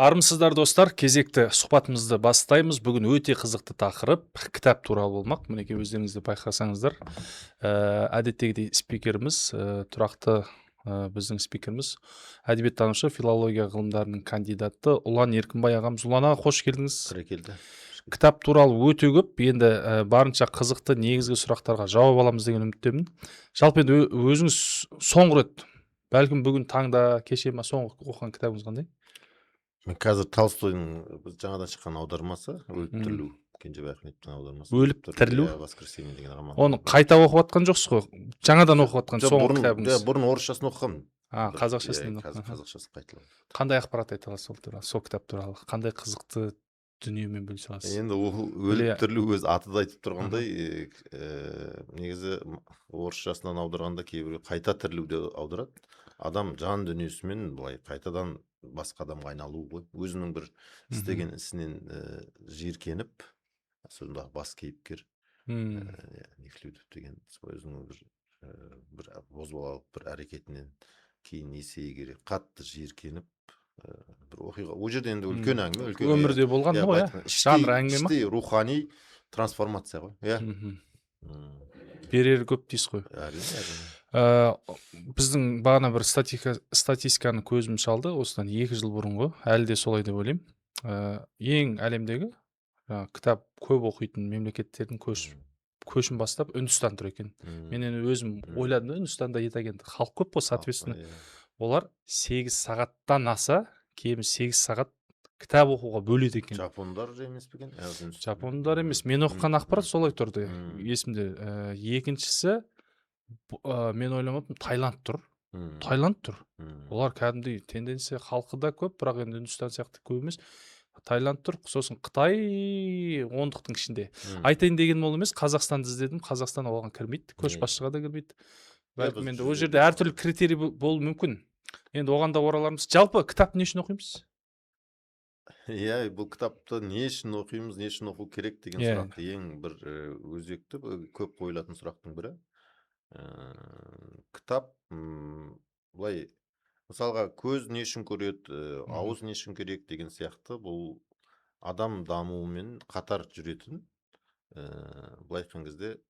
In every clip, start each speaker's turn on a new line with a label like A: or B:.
A: Армысыздар достар, кезекті сұхбатымызды бастаймыз. Бүгін өте қызықты тақырып кітап туралы болмақ. Мінекей өздеріңізді байқасаңыздар, әдеттегідей спикеріміз, тұрақты біздің спикеріміз, әдебиеттанушы, филология ғылымдарының кандидаты Ұлан Еркінбай ағамыз. Ұлан аға, қош келдіңіз.
B: Келді.
A: Кітап туралы өте көп, енді барынша қызықты негізгі сұрақтарға жауап аламыз деген үміттемін. Жалпы енді өзіңіз соңғы рет, бәлкім бүгін таңда, кеше ма, соңғы оқыған кітабыңыз қандай?
B: Мен қазір Толстойдың жаңадан шыққан аудармасы өліп тірілу, Кенжебай Ахметовтің аудармасы.
A: Өліп тірілу?
B: Воскресенье деген роман.
A: Оны қайта оқып жатқан жоқсыз ғой? Жаңадан оқып жатқан соңғы кітабыңыз.
B: Бұрын орысшасын оқығанмын.
A: Қазақшасын.
B: Қазір қазақшасын қайталап.
A: Қандай ақпарат айта аласыз сол туралы, сол кітап туралы? Қандай қызықты дүниемен бөлісе аласыз?
B: Енді ол өліп тірілу өз аты да айтып тұрғандай, негізі орысшасынан аударғанда кейбір қайта тірілу деп аударады. Адам жан дүниесімен былай қайтадан басқа адамға айналу ғой. Өзінің бір істеген ісінен жиіркеніп, сонда бас кейіпкер Нехлюдов деген өзінің бір бозбалалық бір әрекетінен кейін есейе қатты жиіркеніп, бір оқиға. Ол жерде енді үлкен әңгіме, үлкен
A: өмірде болған ғой, жанр әңгіме ма?
B: Іштей рухани трансформация ғой.
A: Берері көп дейсіз ғой. Біздің бағана бір статистиканы көзім шалды, осыдан 2 жыл бұрын ғой, әлі де солай деп ойлаймын. Ең әлемдегі кітап көп оқитын мемлекеттердің көшін бастап Үндістан тұр екен. Мен өзім ойладым да, Үндістанда етагенді халық көп қой, соответственно. Олар 8 сағаттан аса, кемі 8 сағат кітап оқуға бөледі екен.
B: Жапондар емес пе екен?
A: Жапондар емес. Мен оқыған ақпарат солай тұрды. Есімде. Екіншісі, мен ойламаппын, Таиланд тұр. Олар кәдімгідей тенденция, халқы да көп, бірақ енді Үндістан сияқты көп емес. Таиланд тұр, сосын Қытай ондықтың ішінде. Айтайын деген ол емес, Қазақстанды іздедім, Қазақстан оған кірмейді, көшбасшыға да кірмейді. Бәлкім енді ол жерде әртүрлі критерий болуы мүмкін. Енді оған да оралармыз. Жалпы кітап не үшін оқимыз?
B: Бұл кітапты не үшін оқимыз, не үшін оқу керек деген сұрақ ең бір өзекті, көп қойылатын сұрақтың бірі. Кітап былай, мысалға, көз не үшін көреді, ауыз не үшін керек деген сияқты, бұл адам дамуымен қатар жүретін, былай айтқан кезде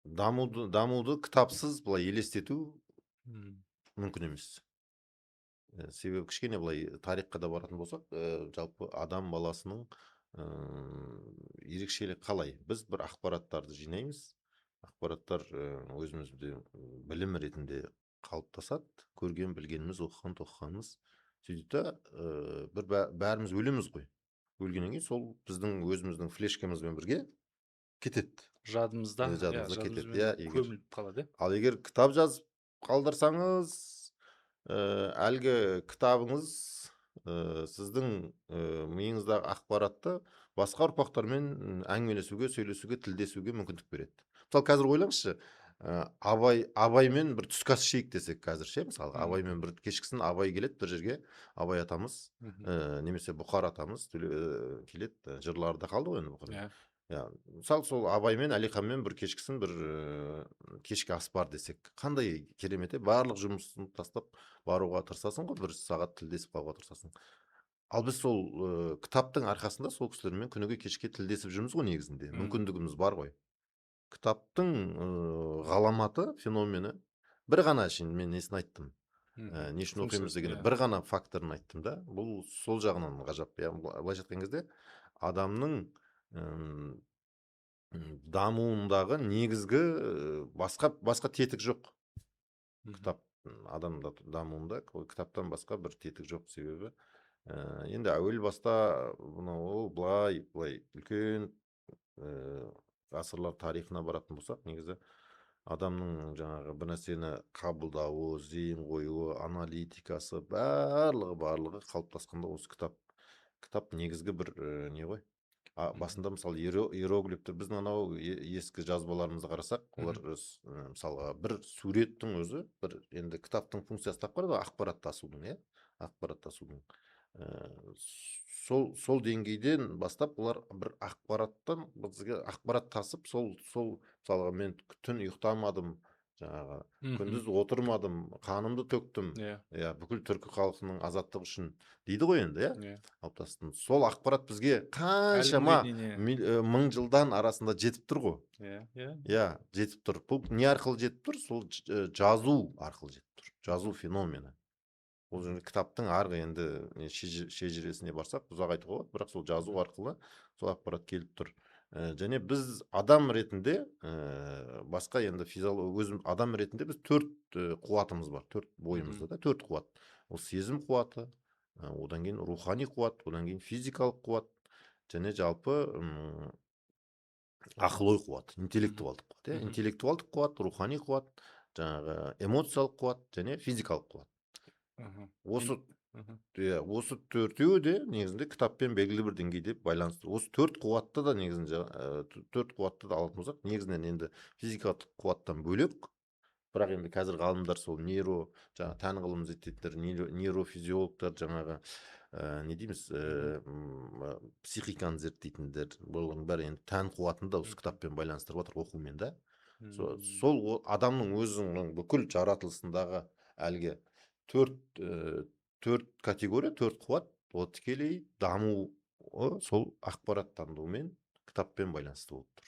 B: дамуды кітапсыз былай елестету мүмкін емес. Себебі кішкене былай тарихқа да баратын болсақ, жалпы адам баласының ерекшелігі қалай? Біз бір ақпараттарды жинаймыз, ақпараттар өзімізде білім ретінде қалыптасады, көрген, білгеніміз, тоқығанымыз. Сөйтіп бәріміз өлеміз ғой. Өлгеннен кейін сол біздің өзіміздің флешкамызбен бірге кетеді.
A: Жадымызда
B: кетеді.
A: Көміліп қалады.
B: Ал егер кітап жазып қалдырсаңыз, әлгі кітабыңыз сіздің миыңыздағы ақпаратты басқа ұрпақтармен әңгімелесуге, сөйлесуге, тілдесуге мүмкіндік береді. Мысалы, қазір ойлаңызшы, Абаймен бір түскі ас ішейік десек қазір ше, мысалы, Абаймен бір кешкісін Абай келеді бір жерге, Абай атамыз, немесе Бұқар атамыз келеді, жырларда қалды ғой енді Бұқар. Мысалы, сол Абаймен, Әлиханмен бір кешкісін бір кешкі ас бар десек, қандай керемет, барлық жұмысын тастап баруға тырысасың ғой, 1 сағат тілдесіп қалуға тырысасың. Ал біз сол кітаптың арқасында сол кісілермен күніге кешке тілдесіп жүрміз ғой негізінде, мүмкіндігіміз бар ғой. Кітаптың ғаламаты, феномені, бір ғана мен несін айттым, не үшін оқимыз деген бір ғана факторын айттым да, бұл сол жағынан ғажап. Былайша айтқан кезде адамның дамуындағы негізгі басқа тетік жоқ. Кітап адамда дамуында кітаптан басқа бір тетік жоқ. Себебі енді әуел баста былай үлкен ғасырлар тарихына баратын болсақ, негізі адамның жаңағы бір нәрсені қабылдауы, зейін қоюы, аналитикасы, барлығы қалыптасқанда осы кітап негізгі бір не ғой. Басында мысалы иероглифтер, біздің анау ескі жазбаларымызды қарасақ, олар мысалға бір суреттің өзі, бір енді кітаптың функциясы тапқан ақпарат тасудың. Сол деңгейден бастап олар бір ақпараттан бізге ақпарат тасып, сол мысалға мен түн ұйықтамадым, жаңағы күндіз отырмадым, қанымды төктім, бүкіл түркі халқының азаттығы үшін дейді ғой енді, алып тастым. Сол ақпарат бізге қаншама мың жылдан арасында жетіп тұр ғой. Жетіп тұр. Бұл не арқылы жетіп тұр? Сол жазу арқылы жетіп тұр. Жазу феномені. Ол жерде кітаптың арғы енді шежіресіне барсақ ұзақ айтуға болады, бірақ сол жазу арқылы сол ақпарат келіп тұр. Және біз адам ретінде басқа енді өзім адам ретінде біз 4 қуатымыз бар, 4 бойымызда да 4 қуат. Ол сезім қуаты, одан кейін рухани қуат, одан кейін физикалық қуат, және жалпы ақыл ой қуат, интеллектуалдық қуат. Интеллектуалдық қуат, рухани қуат, жаңағы эмоциялық қуат және физикалық қуат. Осы төртеуі де негізінде кітаппен белгілі бір деңгейде байланысты. Осы 4 қуатты да негізінде 4 қуатты да алатын болсақ, негізінен енді физикалық қуаттан бөлек, бірақ енді қазір ғалымдар сол тән ғылым зерттейтіндер, нейрофизиологтар, жаңағы не дейміз, психиканы зерттейтіндер, бұның бәрі енді тән қуатын да осы кітаппен байланыстырып отыр, оқумен да. Сол адамның өзінің бүкіл жаратылысындағы әлгі 4 категория, 4 қуат, ол тікелей даму сол ақпараттандырумен кітаппен байланысты болып тұр.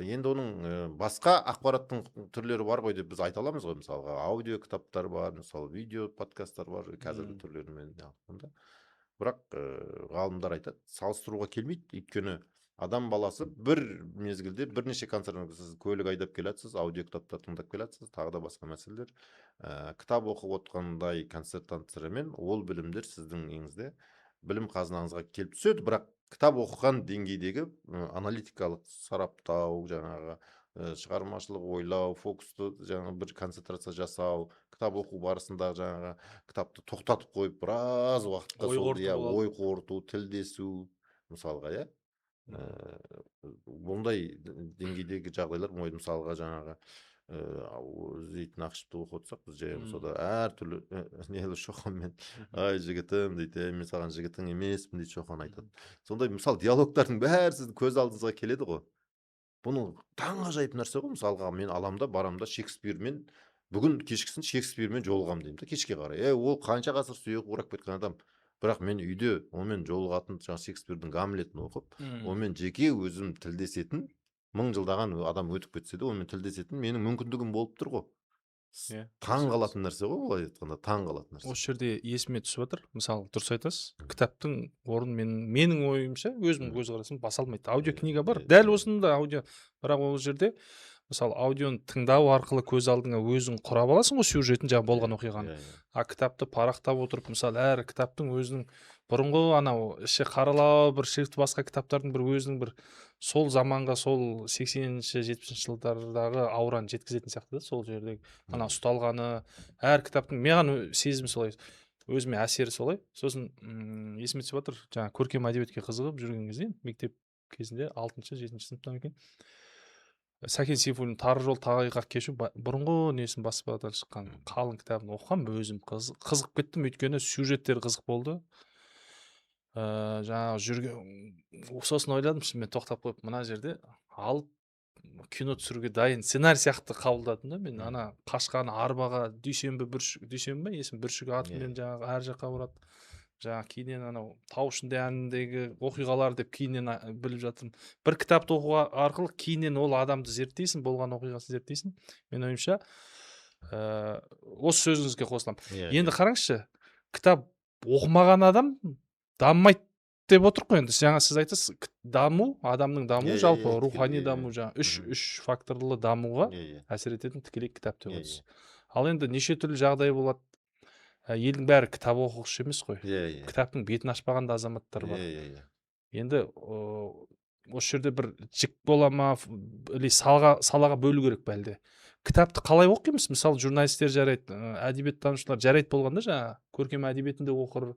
B: Енді оның басқа ақпараттың түрлері бар ғой деп біз айта аламыз ғой, мысалға аудио кітаптар бар, мысалы видео подкасттар бар қазіргі түрлерімен. Бірақ ғалымдар айтады, салыстыруға келмейді, өйткені адам баласы бір мезгілде бірнеше концерт, сіз көлік айдап келатсыз, аудио кітаптар тыңдап келатсыз, тағы да басқа мәселелер. Кітап оқып отқандай концентрациямен ол білімдер сіздің еңізде білім қазынаңызға келіп түседі, бірақ кітап оқыған деңгейдегі аналитикалық сараптау, жаңағы шығармашылық ойлау, фокусты жаңағы бір концентрация жасау, кітап оқу барысында жаңағы кітапты тоқтатып қойып біраз уақытқа ой қорыту, тілдесу мысалға, бұндай деңгейдегі жағдайлар, мысалға жаңағы Зейтін Ақышевты оқып отырсақ, біз жай сода әртүрлі нелі Шоқанмен, ай жігітім дейді, мен саған жігітің емеспін дейді, Шоқан айтады. Сондай мысалы диалогтардың бәрі сіздің көз алдыңызға келеді ғой. Бұның таңғажайып нәрсе ғой. Мысалға мен аламда барамда Шекспирмен, бүгін кешкісін Шекспирмен жолығам деймін да, кешке қарай. Ол қанша ғасыр сүйек құрап кеткен адам. Бірақ мен үйде онымен жолығатын Шекспирдің Гамлетін оқып, онымен жеке өзім тілдесетін, 1000 жылдаған адам өтіп кетсе де, онымен тілдесетін менің мүмкіндігім болып тұр ғой. Таң қалатын нәрсе ғой, олай айтқанда, таң қалатын нәрсе.
A: Осы жерде есіме түсіп отыр, мысалы, дұрыс айтасыз, кітаптың орнын менің ойымша, өзімнің көзқарасым баса алмайды. Аудиокнига бар, дәл осында аудио, бірақ ол жерде мысалы аудионы тыңдау арқылы көз алдыңа өзің құрап аласың ғой сюжетін, жаңа болған оқиғаны. Кітапты парақтап отырып, мысалы, әр кітаптың өзінің бұрынғы анау іші қаралау бір шрифті басқа кітаптардың бір өзінің бір сол заманға, сол 80-ші 70-ші жылдардағы аураны жеткізетін сияқты, сол жердегі ана ұсталғаны, әр кітаптың маған сезімі солай, өзіме әсері солай. Сосын есіме түсіп отыр, жаңа көркем әдебиетке қызығып жүрген кезде, мектеп кезінде 6-7 сыныптан екен, Сәкен Сейфуллин Тары жол тайғақ кешу бұрынғы несін баспадан шыққан қалың кітабын оқығам, өзім қызығып кеттім, өйткені сюжеттері қызық болды. Жаңағы жүрген сосын ойладым, мен тоқтап қойып, мына жерде алып кино түсіруге дайын сценарий сияқты қабылдадым да, мен ана қашқан арбаға дүйсенбі есім бүршік атымен жаңағы әр жаққа барады. Жаңағы кейіннен анау тау ішінде әніндегі оқиғалар деп кейіннен біліп жатырмын. Бір кітапты оқу арқылы кейіннен ол адамды зерттейсің, болған оқиғасын зерттейсің. Мен ойымша, осы сөзіңізге қосыламын. Енді қараңызшы, кітап оқымаған адам дамымайды деп отыр ғой енді. Жаңа сіз айтасыз, даму, адамның дамуы, жалпы рухани даму, жаңа үш факторлы дамуға әсер ететін тікелей кітап деп отырсыз. Ал енді неше түрлі жағдай болады. Елдің бәрі кітап оқушы емес қой. Кітаптың бетін ашпаған да азаматтар бар. Енді осы жерде бір жік бола ма, салаға бөлу керек бәлде. Кітапты қалай оқимыз? Мысалы, журналистер жарайды, әдебиеттанушылар жарайды болғанда, жаңа көркем әдебиетінде оқыр,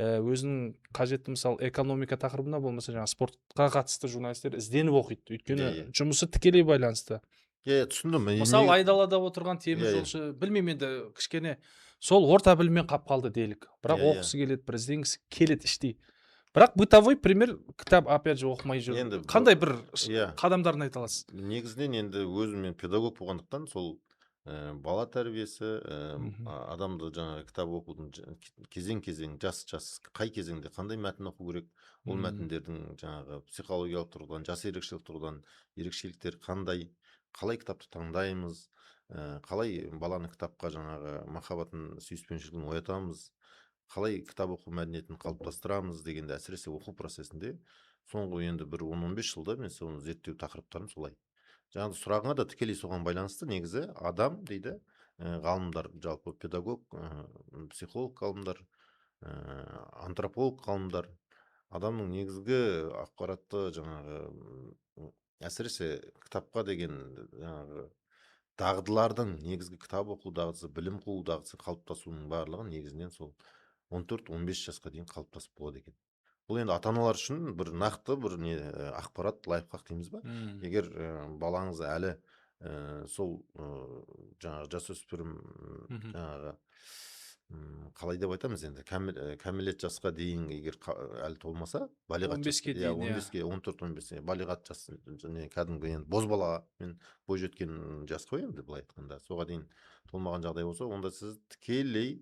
A: өзінің қажетті, мысалы, экономика тақырыбына болмаса, жаңа спортқа қатысты журналистер ізденіп оқиды. Өйткені жұмысы тікелей байланысты.
B: Түсіндім.
A: Мысалы, айдалада отырған темір жолшы, білмеймін енді кішкене сол орта біліммен қап қалды делік. Бірақ оқысы келеді, бір ізденгісі келеді іштей. Бірақ бытовой пример кітап опять же оқымай жүр. Қандай бір қадамдарын айта аласыз?
B: Негізінен енді өзім мен педагог болғандықтан сол бала тәрбиесі,
A: Мгм.
B: адамды жаңағы кітап оқудың кезең жас қай кезеңде қандай мәтін оқу керек, ол
A: Мгм.
B: мәтіндердің жаңағы психологиялық тұрғыдан, жас ерекшелік тұрғыдан ерекшеліктері қандай, қалай кітапты таңдаймыз, қалай баланы кітапқа жаңағы махаббатын, сүйіспеншілігін оятамыз, қалай кітап оқу мәдениетін қалыптастырамыз дегенде, әсіресе оқу процесінде соңғы енді бір 10-15 жылда мен соны зерттеу тақырыптарым солай. Жаңағы сұрағыңа да тікелей соған байланысты. Негізі адам дейді, ғалымдар, жалпы педагог, психолог ғалымдар, антрополог ғалымдар, адамның негізгі ақпаратты жаңағы әсіресе кітапқа деген жаңағы дағдылардың, негізгі кітап оқу дағдысы, білім қуу дағдысы қалыптасуының барлығы негізінен сол 14-15 жасқа дейін қалыптасып болады екен. Бұл енді ата-аналар үшін бір нақты бір не ақпарат, лайфхак дейміз ба?
A: Мгм.
B: Егер балаңыз әлі сол жаңағы жасөспірім,
A: Мгм.
B: жаңағы қалай деп айтамыз енді, кәмелет жасқа дейін егер әлі толмаса, балиғат жас,
A: 15-ке
B: иә,
A: дейін, иә.
B: 15-ке, 14-15-ке балиғат жас, және кәдімгі енді бозбала мен бойжеткен жас қой енді, былай айтқанда соға дейін толмаған жағдай болса, онда сіз тікелей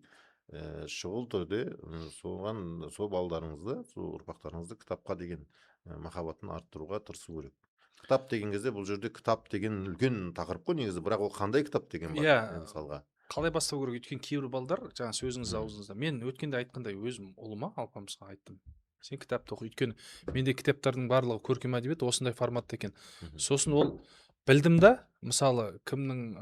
B: шұғыл түрде сол балдарыңызды, сол ұрпақтарыңызды кітапқа деген махаббатын арттыруға тырысу керек. Кітап деген кезде, бұл жерде кітап деген үлкен тақырып қой негізі, бірақ ол қандай кітап деген бар,
A: Иә,
B: мысалға.
A: қалай бастау керек? Өйткені кейбір балдар, жаңа сөзіңіз
B: Мгм.
A: аузыңызда. Мен өткенде айтқандай өзім ұлыма, алпамысқа айттым. Сен кітапты оқы. Өйткені менде кітаптардың барлығы көркем әдебиет осындай форматта екен.
B: Мгм.
A: Сосын ол білдім да, мысалы кімнің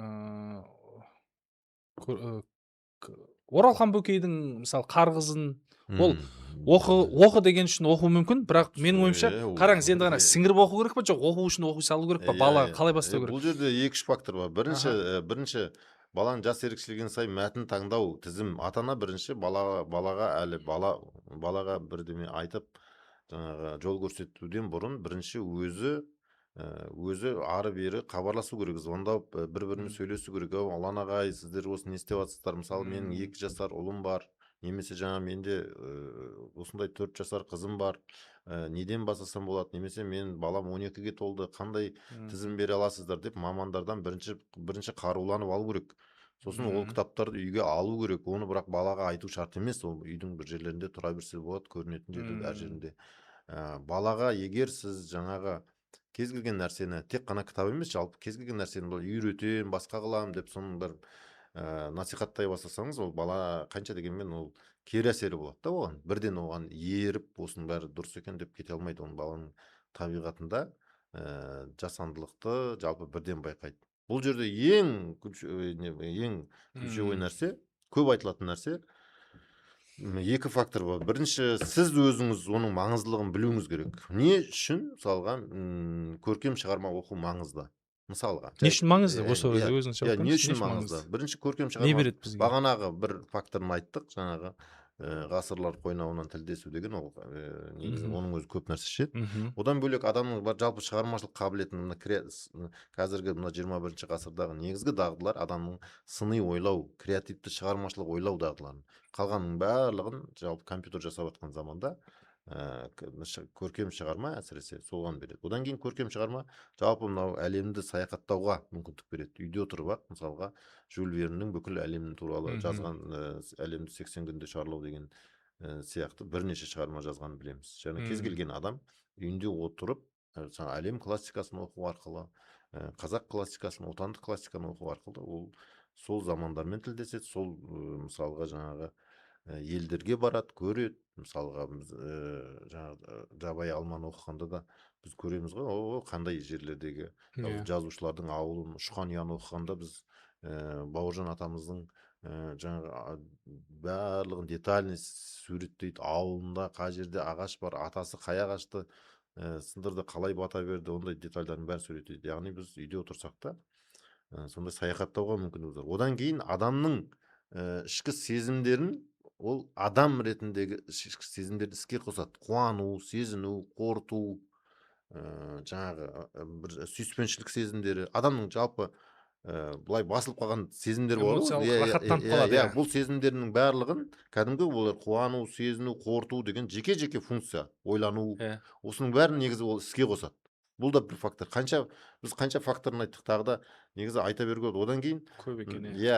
A: Оралхан Бөкейдің мысалы Қарғызын ол оқы деген үшін оқу мүмкін, бірақ менің ойымша қараңыз, енді ғана сіңіріп оқу керек па, жоқ оқу үшін оқи салу керек па, бала қалай бастау керек?
B: Бұл жерде 2-3 фактор бар.
A: Аха.
B: Бірінші баланың жас ерекшелігіне сай мәтін таңдау тізім. Ата-ана бірінші балаға бірдеме айтып, жаңағы жол көрсетуден бұрын бірінші өзі ары бері хабарласу керек, звондап бір-бірімен сөйлесу керек. Ұлан ағай, сіздер осы не істеп жатсыздар? Мысалы, менің 2 жасар ұлым бар, немесе жаңа менде осындай 4 жасар қызым бар. Неден бастасам болады, немесе мен балам 12-ге толды, қандай тізім бере аласыздар деп мамандардан бірінші қаруланып алу керек. Сосын ол кітаптарды үйге алу керек. Оны бірақ балаға айту шарт емес, ол үйдің бір жерлерінде тұра берсе болады, көрінетін жерде, әр жерінде. Балаға егер сіз жаңағы кез келген нәрсені, тек қана кітап емес, жалпы кез келген нәрсені үйретем, басқа қылам деп соның бір насихаттай бастасаңыз, ол бала қанша дегенмен ол кері әсері болады да оған. Бірден оған еріп, осының бәрі дұрыс екен деп кете алмайды. Оның баланың табиғатында жасандылықты жалпы бірден байқайды. Бұл жерде ең ключевой нәрсе, көп айтылатын нәрсе, 2 фактор бар. Бірінші, сіз өзіңіз оның маңыздылығын білуіңіз керек. Не үшін, мысалға, көркем шығарма оқу маңызды? Мысалға,
A: Не үшін маңызды? Осы өзіңіз жауап
B: не
A: беріңіз.
B: үшін маңызды? Бірінші, көркем
A: Не
B: шығарма,
A: береді бізге?
B: бағанағы бір факторын айттық, жаңағы ғасырлар қойнауынан тілдесу деген, ол негізі оның өзі көп нәрсе шешеді. Одан бөлек адамның жалпы шығармашылық қабілетін, қазіргі 21 ғасырдағы негізгі дағдылар адамның сыни ойлау, креативті шығармашылық ойлау дағдыларын. Қалғанның барлығын жалпы компьютер жасап жатқан заманда көркем шығарма әсіресе соған береді. Одан кейін көркем шығарма жалпы мынау әлемді саяхаттауға мүмкіндік береді. Үйде отырып ақ, мысалға, Жюль Верннің бүкіл әлем туралы жазған әлемді 80 күнде шарлау деген сияқты бірнеше шығарма жазғанын білеміз. Және кез келген адам үйінде отырып әлем классикасын оқу арқылы, қазақ классикасын, отандық классиканы оқу арқылы ол сол замандармен тілдеседі, сол мысалға жаңағы елдерге барады, көреді. Мысалға біз жабайы алманы оқығанда да біз көреміз ғой, қандай жерлердегі жазушылардың ауылын, ұшқан ұяны оқығанда біз Бауыржан атамыздың жаңағы барлығын детальный суреттейді. Ауылында қай жерде ағаш бар, атасы қай ағашты сындырды, қалай бата берді, ондай детальдардың бәрін суреттейді. Яғни біз үйде отырсақ та сондай саяхаттауға мүмкіндік бар. Одан кейін адамның ішкі сезімдерін, ол адам ретіндегі ішкі сезімдерді іске қосады. Қуану, сезіну, қорыту, жаңағы бір сүйіспеншілік сезімдері, адамның жалпы былай басылып қалған сезімдер бар ғой.
A: Эмоциялық рахаттанып қалады.
B: Иә, бұл сезімдердің барлығын кәдімгі олар қуану, сезіну, қорыту деген жеке-жеке функция, ойлану, осының бәрін негізі ол іске қосады. Бұл да бір фактор. Біз қанша факторын айттық, тағы да негізі айта беруге болады. Одан кейін
A: көп екен,
B: иә,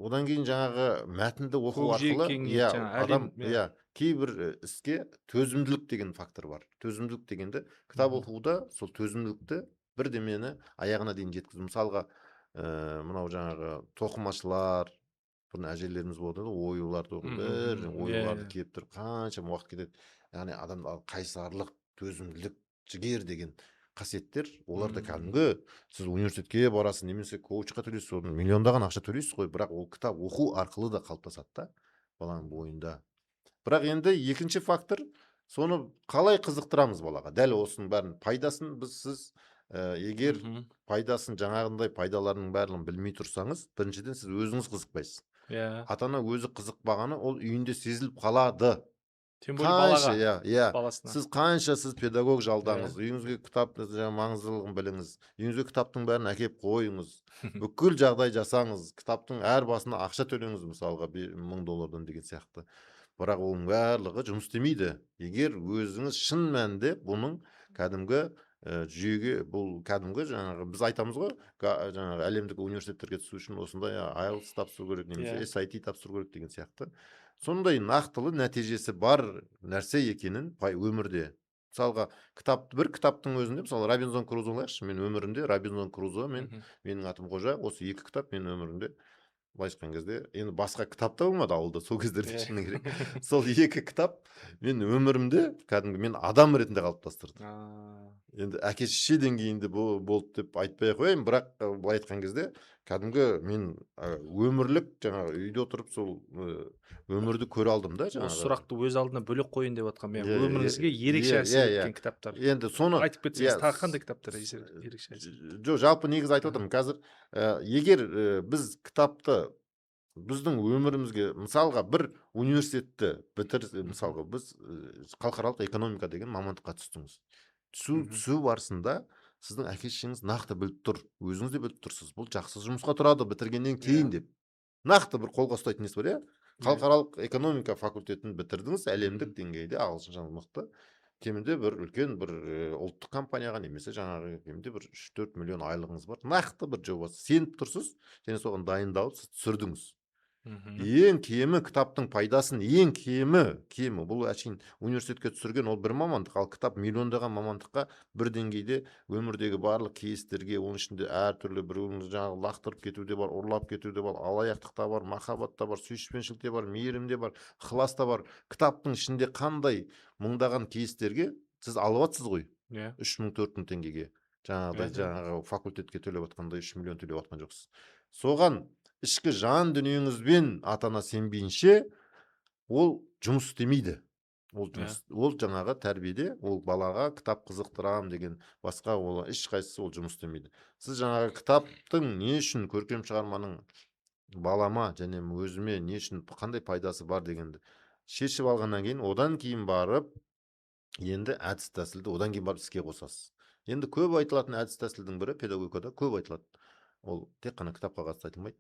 B: одан кейін жаңағы мәтінді оқу арқылы
A: кеңейеді, жаңағы әлем,
B: иә, кейбір іске төзімділік деген фактор бар. Төзімділік дегенді кітап оқуда сол төзімділікті бірдемені аяғына дейін жеткізу. Мысалға, мынау жаңағы тоқымашылар, бұрын әжелеріміз болады, оюларды бір оюларды келіп тұрып қаншама уақыт кетеді. Яғни адамда қайсарлық, төзімділік, жігер деген қасиеттер, оларда кәдімгі сіз университетке барасыз, немесе коучқа төлейсіз, одан миллиондаған ақша төлейсіз ғой, бірақ ол кітап оқу арқылы да қалыптасады да баланың бойында. Бірақ енді екінші фактор, соны қалай қызықтырамыз балаға. Дәл осының бәрін пайдасын сіз егер пайдасын, жаңағындай пайдаларының барлығын білмей тұрсаңыз, біріншіден сіз өзіңіз қызықпайсыз. Ата-ана өзі қызықпағаны ол үйінде сезіліп қалады.
A: Тем более балаға,
B: баласына. Сіз қанша сіз педагог жалдаңыз, үйіңізге кітап маңыздылығын біліңіз, үйіңізге кітаптың бәрін әкеп қойыңыз, бүкіл жағдай жасаңыз, кітаптың әр басына ақша төлеңіз, мысалға $1000 деген сияқты. Бірақ оның барлығы жұмыс істемейді. Егер өзіңіз шын мәнінде бұның кәдімгі жүйеге, бұл кәдімгі жаңағы біз айтамыз ғой, жаңағы әлемдік университеттерге түсу үшін осындай IELTS тапсыру керек, немесе SAT тапсыру керек деген сияқты. Сондай нақтылы нәтижесі бар нәрсе екенін өмірде. Мысалға, бір кітаптың өзінде, мысалы Робинзон Крузо алайықшы, мен өмірімде Робинзон Крузо, менің атым Қожа, осы 2 кітап мен өмірімде былайша айтқан кезде, енді басқа кітап та болмады ауылда сол кездерде шыны керек. Сол 2 кітап мен өмірімде кәдімгі мен адам ретінде қалыптастырды. Енді әке-шеше деңгейінде болды деп айтпай ақ қояйын, бірақ былай айтқан кезде кәдімгі мен өмірлік жаңағы үйде отырып сол өмірді көре алдым да жаңағы.
A: Осы сұрақты өз алдына бөлек қойын деп жатқан, мен өміріңізге ерекше әсер еткен кітаптар.
B: Енді соны
A: айтып кетсеңіз, тағы қандай кітаптар ерекше әсер?
B: Жоқ, жалпы негіз айтып отырмын. Қазір егер біз кітапты біздің өмірімізге, мысалға бір университетті мысалға біз халықаралық экономика деген мамандыққа түстіңіз. Түсу барысында сіздің әке-шешеңіз нақты біліп тұр, өзіңіз де біліп тұрсыз, бұл жақсы жұмысқа тұрады бітіргеннен кейін деп. Нақты бір қолға ұстайтын несі бар, халықаралық экономика факультетін бітірдіңіз, әлемдік деңгейде ағылшынша мықты, кемінде бір үлкен бір ұлттық компанияға, немесе жаңағы кемінде бір 3-4 миллион айлығыңыз бар, нақты бір жобасы, сеніп тұрсыз, және соған дайындалып сіз түсірдіңіз. Ең кемі кітаптың пайдасын, ең кемі бұл әшейін университетке түсірген ол бір мамандық, ал кітап миллиондаған мамандыққа бір деңгейде өмірдегі барлық кейстерге, оның ішінде әртүрлі біреуіңіз жаңағы лақтырып кету де бар, ұрлап кету де бар, алаяқтық та бар, махаббат та бар, сүйіспеншілік те бар, мейірім де бар, ықылас та бар. Кітаптың ішінде қандай мыңдаған кейстерге сіз алып жатсыз ғой, 3000-4000 теңгеге. Жаңағы факультетке төлеп жатқандай 3 миллион төлеп жатқан жоқсыз. Соған ішкі жан дүниеңізбен ата-ана сенбейінше, ол жұмыс істемейді. Ол жаңағы тәрбиеде, ол балаға кітап қызықтырам деген басқа ол ешқайсысы ол жұмыс істемейді. Сіз жаңағы кітаптың не үшін, көркем шығарманың балама және өзіме не үшін, қандай пайдасы бар дегенді шешіп алғаннан кейін, одан кейін барып, енді әдіс тәсілді одан кейін барып іске қосасыз. Енді көп айтылатын әдіс тәсілдің бірі педагогикада көп айтылады. Ол тек қана кітапқа қатысты айтылмайды.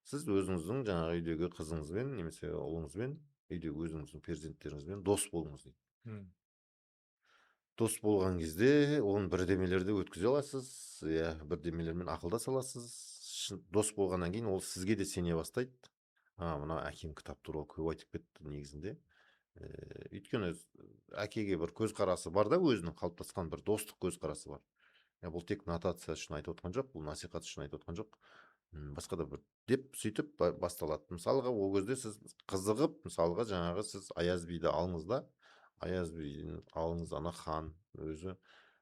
B: Сіз өзіңіздің жаңағы үйдегі қызыңызбен, немесе ұлыңызбен, үйдегі өзіңіздің перзенттеріңізбен дос болыңыз дейді. Дос болған кезде, оның бірдемелерді өткізе аласыз, бірдемелермен ақылдаса аласыз. Дос болғаннан кейін ол сізге де сене бастайды. Мына әкем кітап туралы көп айтып кетті негізінде. Өйткені әкеге бір көзқарасы бар да, өзінің қалыптасқан бір достық көзқарасы бар. Бұл тек нотация үшін айтып отқан жоқ, бұл насихат үшін айтып отқан жоқ. Басқа да бір деп сөйтіп басталады. Мысалға, ол кезде сіз қызығып, мысалға жаңағы сіз Аяз биді алыңыз да, Аяз биін алыңыз, ана хан өзі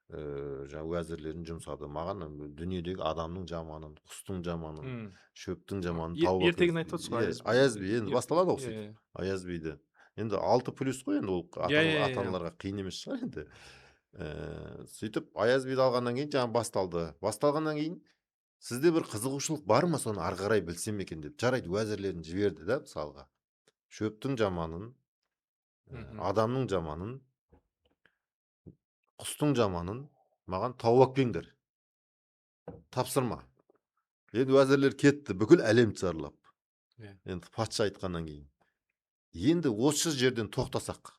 B: жаңа уәзірлерін жұмсады. Маған дүниедегі адамның жаманын, құстың жаманын, шөптің жаманын тауып
A: ертегін айтып отырсыз ғой
B: Аяз би. Енді басталады ғой сөйтіп. Аяз биді. Енді 6+ қой, енді ол ата-аналарға қиын емес шығар енді. Сөйтіп Аяз биді алғаннан кейін жаңа басталғаннан кейін сізде бір қызығушылық бар ма, соны ары қарай білсем екен деп, жарайды, уәзірлерін жіберді да, мысалға. Шөптің жаманын, адамның жаманын, құстың жаманын маған тауып әкеліңдер. Тапсырма. Енді уәзірлер кетті, бүкіл әлем шарлап. Енді патша айтқаннан кейін. Енді осы жерден тоқтасақ,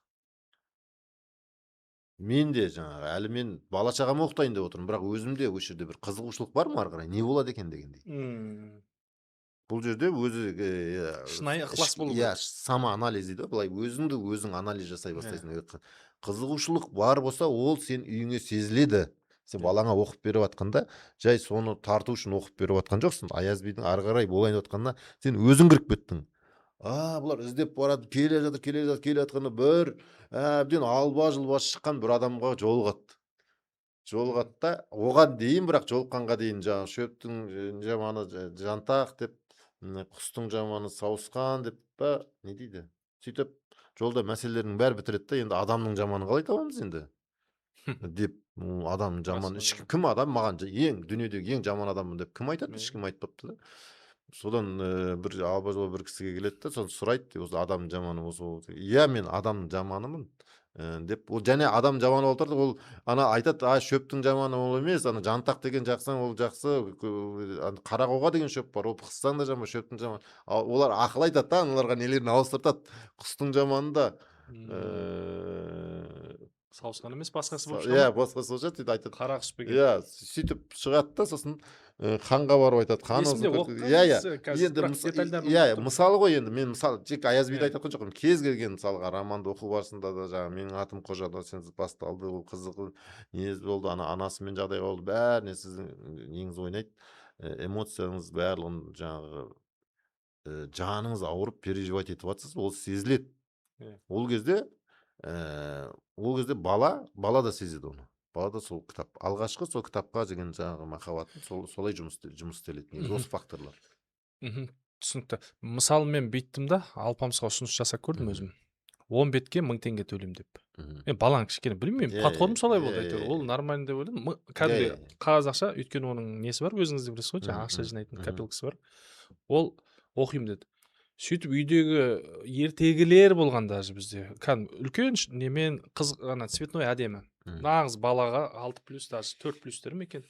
B: мен де жаңағы әлі мен бала шағама оқытайын деп отырмын, бірақ өзімде осы жерде бір қызығушылық бар ма ары қарай, не болады екен дегендей. Бұл жерде өзі
A: шынайы ықылас болу
B: иә,
A: керек.
B: самоанализ дейді ғой, былай өзіңді өзің анализ жасай бастайсың. Қызығушылық бар болса, ол сен үйіңе сезіледі. Сен балаңа оқып беріп жатқанда, жай соны тарту үшін оқып беріп жатқан жоқсың. Аяз бидің ары қарай болайын деп жатқанына сен өзің кіріп кеттің. Бұлар іздеп барады, келе жатқанда бір әбден алба-жұлба шыққан бір адамға жолығады. Жолығады да, оған дейін, бірақ жолыққанға дейін жаңағы шөптің жаманы жантақ деп, құстың жаманы сауысқан деп па, не дейді? Сөйтіп жолда мәселелердің бәрі бітіреді да, енді адамның жаманын қалай табамыз енді? деп, адамның жаманы кім адам маған дүниедегі ең жаман адаммын деп кім айтады? Ешкім айтпапты да. Содан бір алба-жұлба бір кісіге келеді да, соны сұрайды, осы адамның жаманы осы. Иә, мен адамның жаманымын деп. Ол және адам жаманы болып тұрды, ол ана айтады, шөптің жаманы ол емес, ана жантақ деген жақсаң ол жақсы, қара қоға деген шөп бар, ол пықсаң да жаман, шөптің жаманы. Олар ақыл айтады да, аналарға нелерін ауыстыртады. Құстың жаманы да
A: сауысқан емес, басқасы болып
B: иә, басқасы болып шығады, сөйтіп айтады.
A: қара құс па екен.
B: Иә, сөйтіп шығады да, сосын ханға барып айтады. Хан
A: есімде
B: иә, мысалы ғой, енді мен мысалы тек Аяз биді айтып жатқан жоқпын. Кез келген мысалға романды оқу барысында да жаңағы менің атым Қожада сен басталды, ол қызық не болды, анасымен жағдайға болды, бәріне сіздің неңіз ойнайды, эмоцияңыз барлығын жаңағы жаныңыз ауырып переживать етіп жатсыз, ол сезіледі. Ол кезде бала да сезеді оны. Бала да сол кітап. Алғашқы сол кітапқа деген жаңағы махаббатын солай жұмыс істеледі. Осы факторлар.
A: Түсінікті. Мысалы мен бүйттім да, Алпамысқа ұсыныс жасап көрдім өзім. 10 бетке 1000 теңге төлеймін деп. Балаң кішкене білмеймін, подходым солай болды әйтеуір. Ол нормально деп ойладым. Кәдімгі қағаз ақша, өйткені оның несі бар, өзіңіз де білесіз ғой, жаңағы ақша жинайтын копилкасы бар. Ол оқимын деді. Сөйтіп үйдегі ертегілер болған даже бізде. Үлкен немен ана цветной әдемі. Нағыз балаға 6+, даже 4+ ме екен.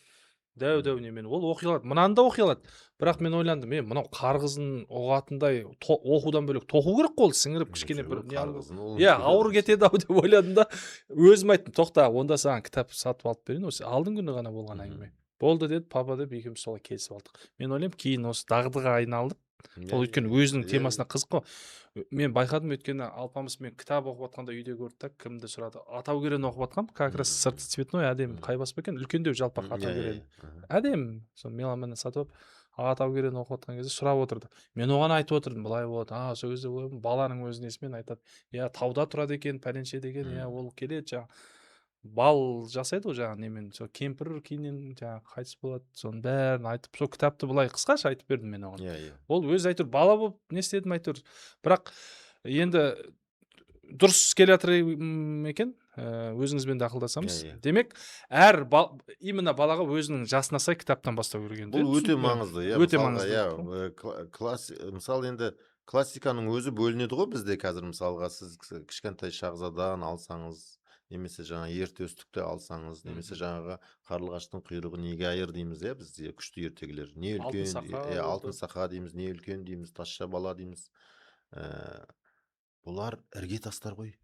A: Дәу немен. Ол оқи алады. Мынаны да оқи алады. Бірақ мен ойландым, мынау қарғызын оғатындай оқудан бөлек тоқу керек қой, сіңіріп кішкене бір не алып. Иә, ауыр кетеді ау деп ойладым да, өзім айттым, тоқта, онда саған кітап сатып алып берейін, осы алдың күні ғана болған әңгіме. Болды деді, папа деп екеуміз солай келісіп алдық. Мен ойлаймын, кейін осы дағдыға айналдып, ол өйткені өзінің темасына қызық қой. Мен байқадым, өйткені Алпамыс мен кітап оқып жатқанда үйде көрді да, кімді сұрады. Атаукерен оқып жатқам, как раз сырты цветной, әдемі, қай баспа екен, үлкендеу жалпақ Атаукерен. Әдемі, соны меломаннан сатып алып, Атаукерен оқып жатқан кезде сұрап отырды. Мен оған айтып отырдым, былай болады. Сол кезде ойладым, баланың өз несімен айтады. Иә, тауда тұрады екен, пәленше деген, иә, ол келеді жаңағы. Бал жасайды ғой жаңағы немен, сол кемпір кейіннен жаңағы қайтыс болады, соның бәрін айтып, сол кітапты былай қысқаша айтып бердім мен оған. Ол өзі әйтеуір бала болып не істедім әйтеуір. Бірақ енді дұрыс келе жатыр екен, өзіңізбен де ақылдасамыз. Демек, именно балаға өзінің жасына сай кітаптан бастау керек.
B: Бұл өте маңызды.
A: Өте маңызды.
B: Мысалы енді классиканың өзі бөлінеді ғой бізде қазір, мысалға сіз кішкентай шағзадан алсаңыз, немесе жаңа ерте өстікті алсаңыз, немесе жаңағы қарлығаштың құйрығы неге айыр дейміз, бізде күшті ертегілер. Не үлкен, алтын сақа дейміз, не үлкен дейміз, тазша бала дейміз. Бұлар іргетастар ғой.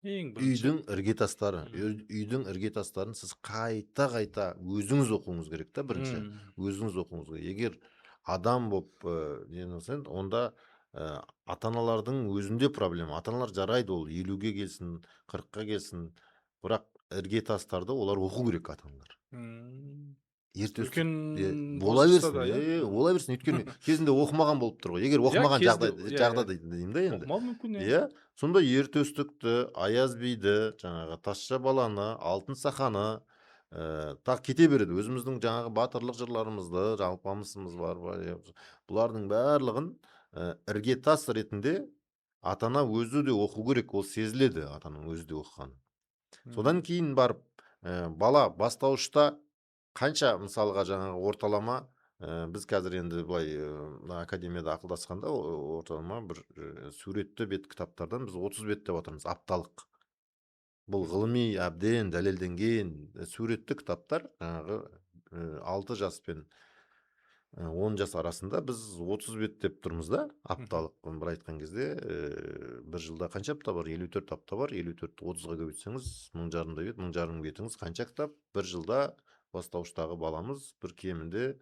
B: Үйдің іргетастары. Үйдің іргетастарын сіз қайта өзіңіз оқуыңыз керек та, бірінші. Өзіңіз оқуыңыз керек. Егер адам болып, онда ата-аналардың өзінде проблема. Ата-аналар жарайды, ол 50-ге келсін, 40-қа келсін, бірақ іргетастарды олар оқу керек ата-аналар. Ерте бола берсін, өйткені кезінде оқымаған болып тұр ғой. Егер оқымаған жағдайда деймін да енді.
A: Оқымау мүмкін.
B: Иә, сонда ерте өстікті, Аяз биді, жаңағы тазша баланы, алтын сақаны, тақ кете береді. Өзіміздің жаңағы батырлық жырларымызды, Алпамысымыз бар. Бұлардың барлығын іргетас ретінде ата-ана өзі де оқу керек, ол сезіледі атаның өзі де оқыған. Содан кейін барып бала бастауышта қанша, мысалға жаңағы орталама, біз қазір енді былай академияда ақылдасқанда орталама бір суретті бет кітаптардан біз 30 бет деп отырмыз, апталық. Бұл ғылыми әбден дәлелденген суретті кітаптар жаңағы 6 жаспен 10 жас арасында біз 30 бет деп тұрмыз да, апталық бір айтқан кезде, бір жылда қанша апта бар? 54 апта бар. 54-ті 30-ға көбейтсеңіз, 1000 бет, 1000 бетіңіз қанша кітап? Bir жылда бастауыштағы баламыз бір кемінде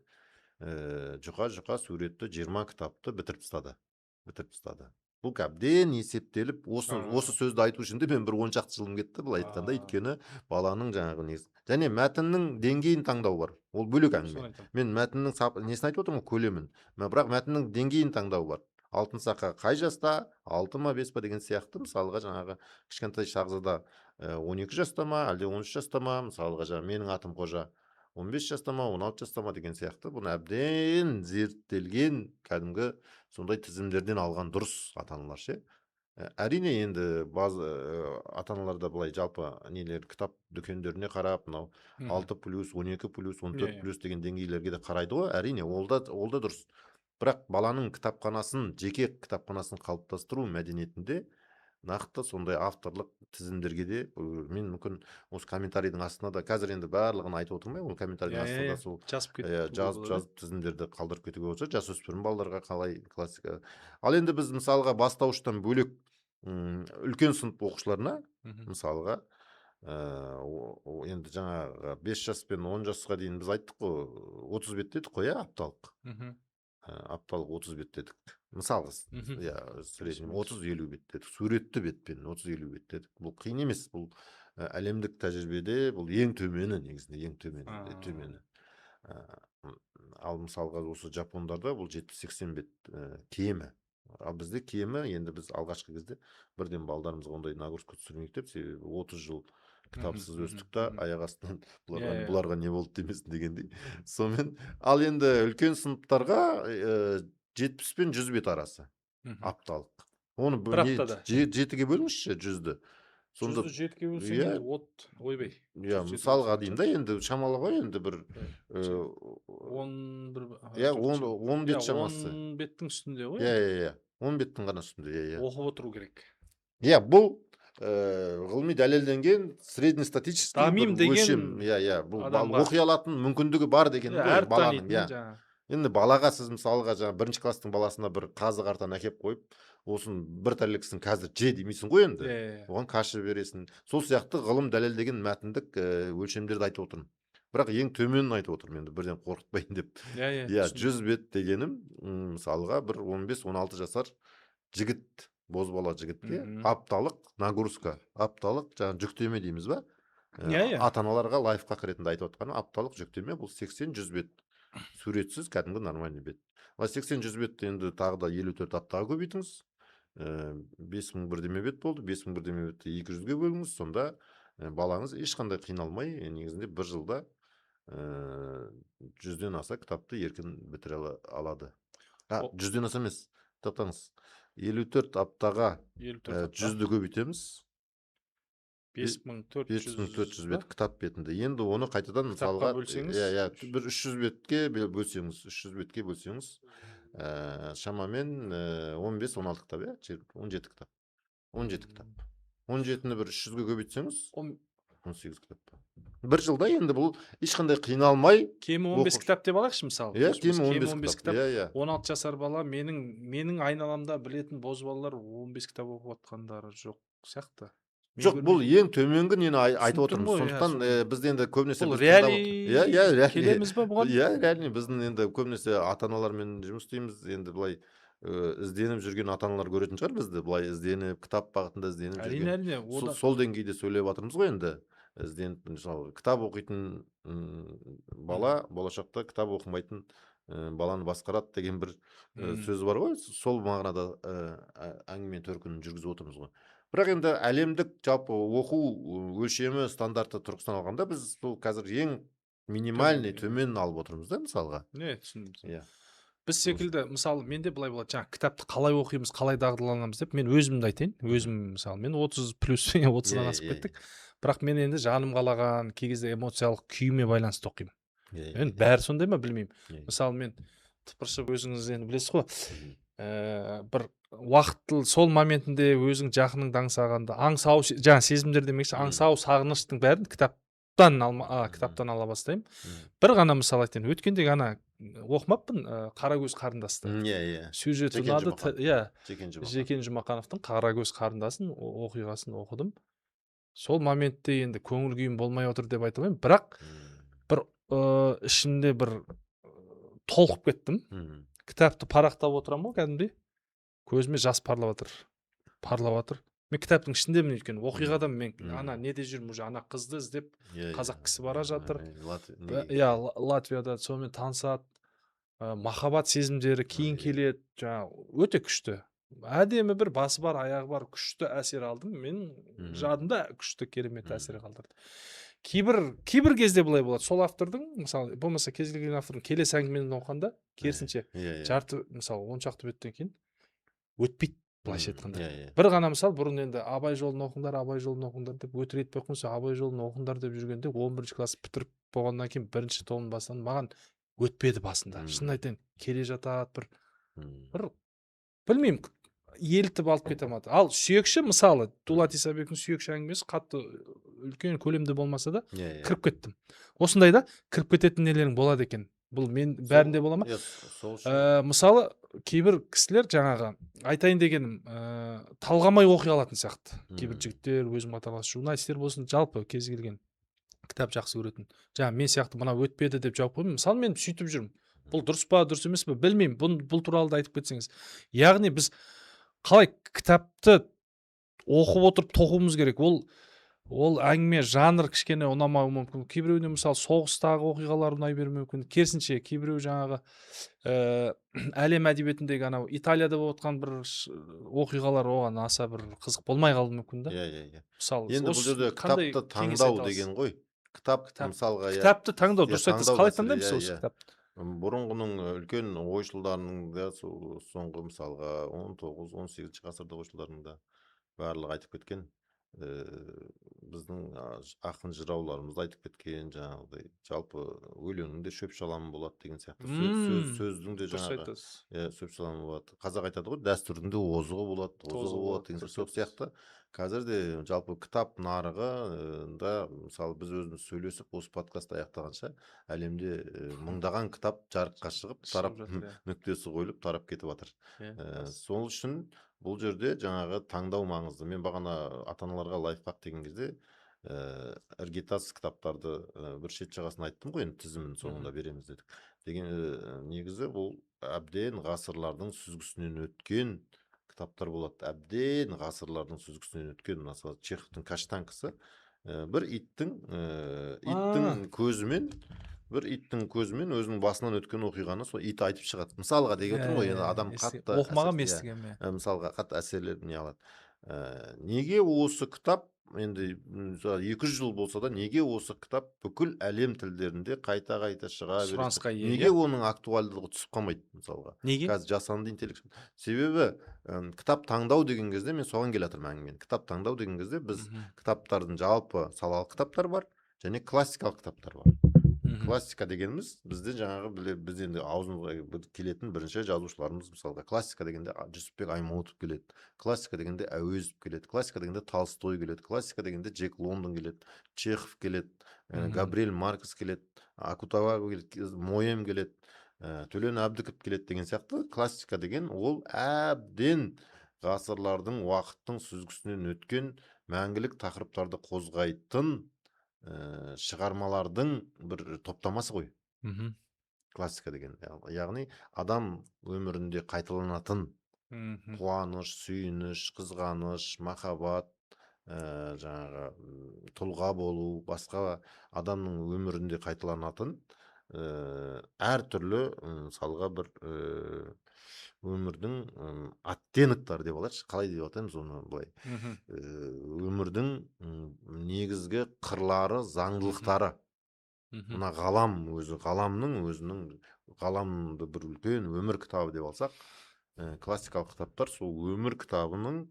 B: жұқа суретті 20 кітапты бітіріп тастады. Бұл әбден есептеліп, осы сөзді айту үшін де мен бір 10 шақты жылым кетті бұл айтқанда, өйткені баланың жаңағы несі. Және мәтіннің деңгейін таңдау бар. Ол бөлек әңгіме. Мен мәтіннің несін айтып отырмын, көлемін. Бірақ мәтіннің деңгейін таңдау бар. Алтын сақа қай жаста, 6 ма 5 па деген сияқты, мысалға жаңағы кішкентай шағзада 12 жаста ма, әлде 13 жаста ма, мысалға жаңағы менің атым Қожа 15 жаста ма, 16 жаста ма деген сияқты, бұны әбден зерттелген кәдімгі сондай тізімдерден алған дұрыс ата-аналар ше. Әрине енді базы ата-аналарда былай жалпы нелер кітап дүкендеріне қарап, мынау 6+, 12+, 14+ деген деңгейлерге де қарайды ғой. Әрине, ол да дұрыс. Бірақ баланың кітапханасын, жеке кітапханасын қалыптастыру мәдениетінде нақты сондай авторлық тізімдерге де мен мүмкін осы комментарийдің астына да, қазір енді барлығын айтып отырмай, ол комментарийдің астына да сол жазып тізімдерді қалдырып кетуге болса, жасөспірім балаларға қалай классика. Ал енді біз мысалға бастауыштан бөлек үлкен сынып оқушыларына мысалға енді жаңағы 5 жас пен 10 жасқа дейін біз айттық қой, 30 бет дедік қой, апталық. Апталық 30 бет дедік. Мысалғы, среднем 30-50 бет дедік. Суретті бетпен 30-50 бет дедік. Бұл қиын емес, бұл әлемдік тәжірибеде бұл ең төмені, негізінде ең төмені. Ал мысалға осы жапондарда бұл 70-80 бет кемі. Ал бізде кемі, енді біз алғашқы кезде бірден балдарымызға ондай нагрузка түсірмейік деп, себебі 30 жыл кітапсыз өстік та, аяқ астынан бұларға не болды демесін дегендей. Сонымен, ал енді үлкен сыныптарға 70 пен 100 бет арасы апталық. Оны
A: бір аптада
B: 7-ге бөліңізші 100-ді.
A: 100-ді 7-ге бөлсең от ойбай.
B: Мысалға деймін да, енді шамалы ғой, енді бір 10 бет шамасы.
A: 10 беттің үстінде ғой.
B: 10 беттің ғана үстінде.
A: Оқып отыру керек.
B: Бұл ғылыми дәлелденген среднестатический өлшем. Бұл оқи алатын мүмкіндігі бар деген ғой баланың. Енді балаға сіз мысалға жаңа бірінші класстың баласына бір қазы қартан әкеп қойып, осын бір тәрліксін қазір же демейсің ғой енді. Оған каша бересің. Сол сияқты ғылым дәлелдеген мәтіндік өлшемдерді айтып отырмын. Бірақ ең төменін айтып отырмын, енді бірден қорқытпайын деп. 100 бет дегенім, мысалға бір 15-16 жасар жігіт, бозбала жігітке апталық нагрузка, апталық жаңа жүктеме дейміз ба? Ата-аналарға лайфхак ретінде айтып отқаным, апталық жүктеме бұл 80-100 бет. Суретсіз кәдімгі нормальный бет. 80-100 бетті енді тағы да 54 аптаға көбейтіңіз. 5000 бірдеме бет болды. 5000 бірдеме бетті 200-ге бөліңіз. Сонда балаңыз ешқандай қиналмай, негізінде бір жылда 100-ден аса кітапты еркін бітіре алады. 100-ден аса емес, тоқтаңыз. 54 аптаға 100-ді көбейтеміз. 5400 бет кітап бетінде. Енді оны қайтадан мысалға бір 300 бетке бөлсеңіз, шамамен 15-16 кітап, 17 кітап. 17-ні бір 300-ге көбейтсеңіз, 18 кітап. Бір жылда енді бұл ешқандай қиналмай.
A: Кемі 15 кітап деп алайықшы мысалы.
B: Кемі 15 кітап.
A: 16 жасар бала, менің айналамда білетін бозбалалар 15 кітап оқып отқандары жоқ сияқты.
B: Жоқ, бұл ең төменгі нені айтып отырмыз. Сондықтан бізде енді көбінесе
A: бұл реалий келеміз ба бұған?
B: Реалий. Біздің енді көбінесе ата-аналармен жұмыс істейміз. Енді былай ізденіп жүрген ата-аналар көретін шығар бізді. Былай ізденіп, кітап бағытында ізденіп жүрген.
A: Әрине.
B: Сол деңгейде сөйлеп жатырмыз ғой енді. Ізденіп, кітап оқитын бала болашақта кітап оқымайтын баланы басқарады деген бір сөз бар ғой. Сол мағынада әңгіме төркінін жүргізіп отырмыз ғой. Бірақ енді әлемдік жалпы оқу өлшемі стандарты тұрғысынан алғанда біз бұл қазір ең минимальный төмен алып отырмыз да, мысалға.
A: Түсіндім. Біз секілді, мысалы, менде былай болады, жаңа кітапты қалай оқимыз, қалай дағдыланамыз деп, мен өзімді айтайын. Өзім, мысалы, мен 30+30-дан асып кеттік. Бірақ мен енді жаным қалаған, кей кезде эмоциялық күйіме байланысты оқимын. Енді бәрі сондай ма, білмеймін. Мысалы, мен тыпыршып өзіңіз енді білесіз ғой, бір уақытты сол моментінде өзің жақының аңсағанда, аңсау, жаңа сезімдер демекші, аңсау, сағыныштың бәрін кітап кітаптан ала бастаймын. Бір ғана мысал айтайын. Өткенде ғана оқымаппын Қарагөз қарындасты.
B: Иә.
A: Сюжеті
B: Жекен
A: ұнады.
B: Жұмақан.
A: Иә,
B: Жекен
A: Жекен Жұмақановтың Қарагөз қарындасын оқиғасын оқыдым. Сол моментте енді көңіл күйім болмай отыр деп айта алмаймын, бірақ бір ішімде бір толқып кеттім. Кітапты парақтап отырамын ғой кәдімгідей. Көзіме жас парлап жатыр. Мен кітаптың ішіндемін, өйткені оқиғадан мен ана неде жүрмін, уже ана қызды іздеп қазақ кісі бара жатыр. Иә, Латвияда сонымен танысады. Махаббат сезімдері кейін келеді. Жаңағы өте күшті. Әдемі бір басы бар, аяғы бар, күшті әсер алдым. Мен жадымда күшті керемет әсер қалдырды. Кейбір кезде былай болады. Сол автордың, мысалы, болмаса кез келген автордың келесі әңгімені оқығанда, керісінше жарты, мысалы, 10 шақты беттен кейін өтпейді, былайша айтқанда. Бір ғана мысал, бұрын енді Абай жолын оқыңдар деп өтірік етпей қойса, Абай жолын оқыңдар деп жүргенде 11 класс бітіріп болғаннан кейін бірінші томын бастадым. Маған өтпеді басында. Шын айтайын, келе жатады бір білмеймін, елітіп алып кете алмады. Ал сүйекші, мысалы, Дулат Исабектің сүйекші әңгімесі қатты үлкен көлемде болмаса да кіріп кеттім. Осындайда кіріп кететін нелерің болады екен. Бұл мен бәрінде бола ма? Мысалы, кейбір кісілер жаңағы айтайын дегенім талғамай оқи алатын сияқты. Кейбір жігіттер, өзім қатарлас журналистер болсын, жалпы кез келген кітап жақсы көретін. Жаңа мен сияқты мына өтпеді деп жауап қоймын. Мысалы, мен сөйтіп жүрмін. Бұл дұрыс па, дұрыс емес пе, білмеймін. Бұл туралы да айтып кетсеңіз. Яғни біз қалай кітапты оқып отырып тоқуымыз керек? Ол әңгіме жанр кішкене ұнамауы мүмкін. Кейбіреуіне мысалы соғыстағы оқиғалар ұнай беруі мүмкін. Керісінше кейбіреу жаңағы әлем әдебиетіндегі анау Италияда болып жатқан бір оқиғалар оған аса бір қызық болмай қалуы мүмкін да.
B: Иә.
A: Мысалы,
B: енді бұл жерде кітапты таңдау деген ғой. Мысалға,
A: кітапты таңдау, дұрыс айтасыз. Қалай таңдаймыз осы кітапты?
B: Бұрынғының үлкен ойшылдарының да соңғы мысалға 19-18 ғасырда ойшылдарының да барлығы айтып кеткен, біздің ақын жырауларымыз айтып кеткен, жаңағыдай жалпы өлеңнің де шөп шаламы болады деген сияқты. Сөздің де жаңағы шөп шаламы болады. Қазақ айтады ғой, дәстүрдің де озығы болады деген сияқты. Қазір де жалпы кітап нарығы да, мысалы, біз өзіміз сөйлесіп осы подкаст аяқтағанша әлемде мыңдаған кітап жарыққа шығып, тарап нүктесі қойылып тарап кетіп жатыр. Сол үшін бұл жерде жаңағы таңдау маңызды. Мен бағана ата-аналарға лайфхак деген кезде іргетас кітаптарды бір шет жағасын айттым ғой, енді тізімін соңында береміз дедік. Деген негізі бұл әбден ғасырлардың сүзгісінен өткен кітаптар болады. Әбден ғасырлардың сүзгісінен өткен, мысалы, Чеховтың Каштанкасы бір иттің көзімен өзінің басынан өткен оқиғаны сол ит айтып шығады. Мысалға деген тұрмын ғой, енді адам қатты
A: оқымаған естіген.
B: Мысалға қатты әсерлер не алады. Неге осы кітап, енді 200 жыл болса да, неге осы кітап бүкіл әлем тілдерінде қайта шыға
A: сұранысқа
B: береді? Неге оның актуальдылығы түсіп қалмайды, мысалға?
A: Неге?
B: Қазір жасанды интеллект. Себебі кітап таңдау деген кезде, мен соған келе жатырмын әңгімені. Кітап таңдау деген кезде біз кітаптардың жалпы салалық кітаптар бар және классикалық кітаптар бар. Классика дегеніміз бізде жаңағы біз енді аузымызға келетін бірінші жазушыларымыз, мысалға классика дегенде Жүсіпбек Аймауытов келеді, классика дегенде Әуезов келеді, классика дегенде Толстой келеді, классика дегенде Джек Лондон келеді, Чехов келеді, Габриэль Маркес келеді, Акутагава келеді, Моэм келеді, Төлен Әбдіков келеді деген сияқты. Классика деген ол әбден ғасырлардың, уақыттың сүзгісінен өткен мәңгілік тақырыптарды қозғайтын шығармалардың бір топтамасы ғой. Классика деген. Яғни адам өмірінде қайталанатын қуаныш, сүйініш, қызғаныш, махаббат, жаңағы тұлға болу, басқа адамның өмірінде қайталанатын әртүрлі, мысалға бір өмірдің оттенктары деп алайықшы, қалай деп атаймыз оны былай, өмірдің негізгі қырлары, заңдылықтары. Мына ғаламның ғаламды бір үлкен өмір кітабы деп алсақ, классикалық кітаптар сол өмір кітабының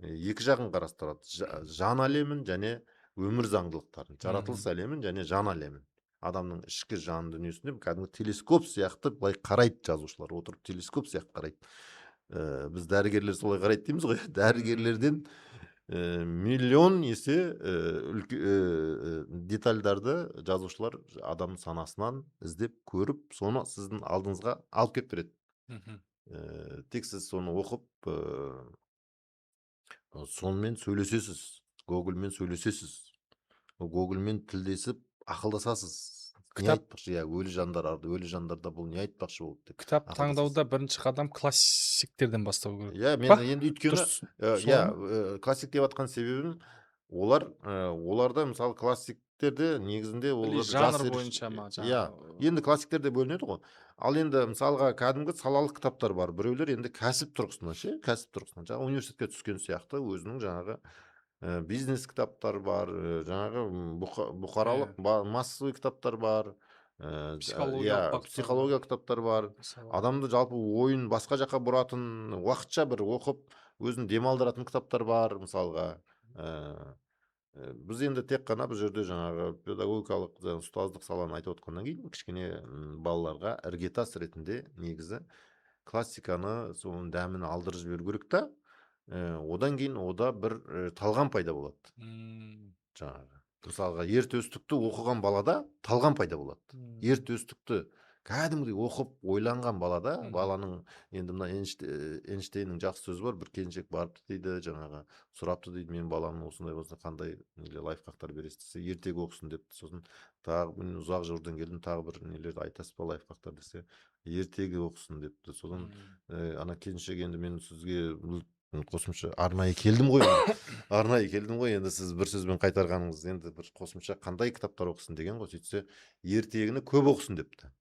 B: екі жағын қарастырады. Жан әлемін және өмір заңдылықтарын, жаратылыс әлемін және жан әлемін. Адамның ішкі жан дүниесінде кәдімгі телескоп сияқты былай қарайды, жазушылар отырып телескоп сияқты қарайды. Біз дәрігерлер солай қарайды дейміз ғой. Дәрігерлерден миллион есе детальдарды жазушылар адамның санасынан іздеп көріп, соны сіздің алдыңызға алып келіп береді. Тек сіз соны оқып, сонымен сөйлесесіз, Гогольмен сөйлесесіз, Гогольмен тілдесіп ақылдасасыз. Не
A: Кітап
B: айтпақшы, өлі жандарда бұл не айтпақшы болды деп
A: кітап
B: ақылдасасыз.
A: таңдауда бірінші қадам классиктерден бастау керек.
B: Мен енді өйткені
A: Дұрыс. солай ма?
B: классик деп жатқан себебім, оларда мысалы классиктерде негізінде
A: Или
B: олар
A: жанр бойынша ма
B: енді классиктерде бөлінеді ғой. Ал енді мысалға кәдімгі салалық кітаптар бар. Біреулер енді кәсіп тұрғысынан жаңағы университетке түскен сияқты өзінің жаңағы бизнес кітаптар бар, жаңағы бұқаралық массовый кітаптар бар, психологиялық кітаптар бар. Адамды жалпы ойын басқа жаққа бұратын, уақытша бір оқып, өзін демалдыратын кітаптар бар, мысалға. Біз енді тек қана бұл жерде жаңағы педагогикалық ұстаздық саланы айтып отқаннан кейін, кішкене балаларға іргетас ретінде негізі классиканы, соның дәмін алдырып жіберу керек та, одан кейін ода бір талғам пайда болады. Жаңағы мысалға ертөстікті оқыған балада талғам пайда болады. Ертөстікті кәдімгідей оқып ойланған балада, баланың енді мына Эйнштейннің жақсы сөзі бар, бір келіншек барыпты дейді, жаңағы сұрапты дейді, мен баламның осындай болса қандай лайфхактар бересіз десе, ертегі оқысын депті. Сосын тағы мен ұзақ жолдан келдім, тағы бір нелерді айтасыз ба лайфхактар десе, ертегі оқысын депті. Содан ана келіншек, енді мен сізге қосымша арнайы келдім ғой, енді сіз бір сөзбен қайтарғаныңыз, енді бір қосымша қандай кітаптар оқысын деген ғой. Сөйтсе, ертегіні көп оқысын депті.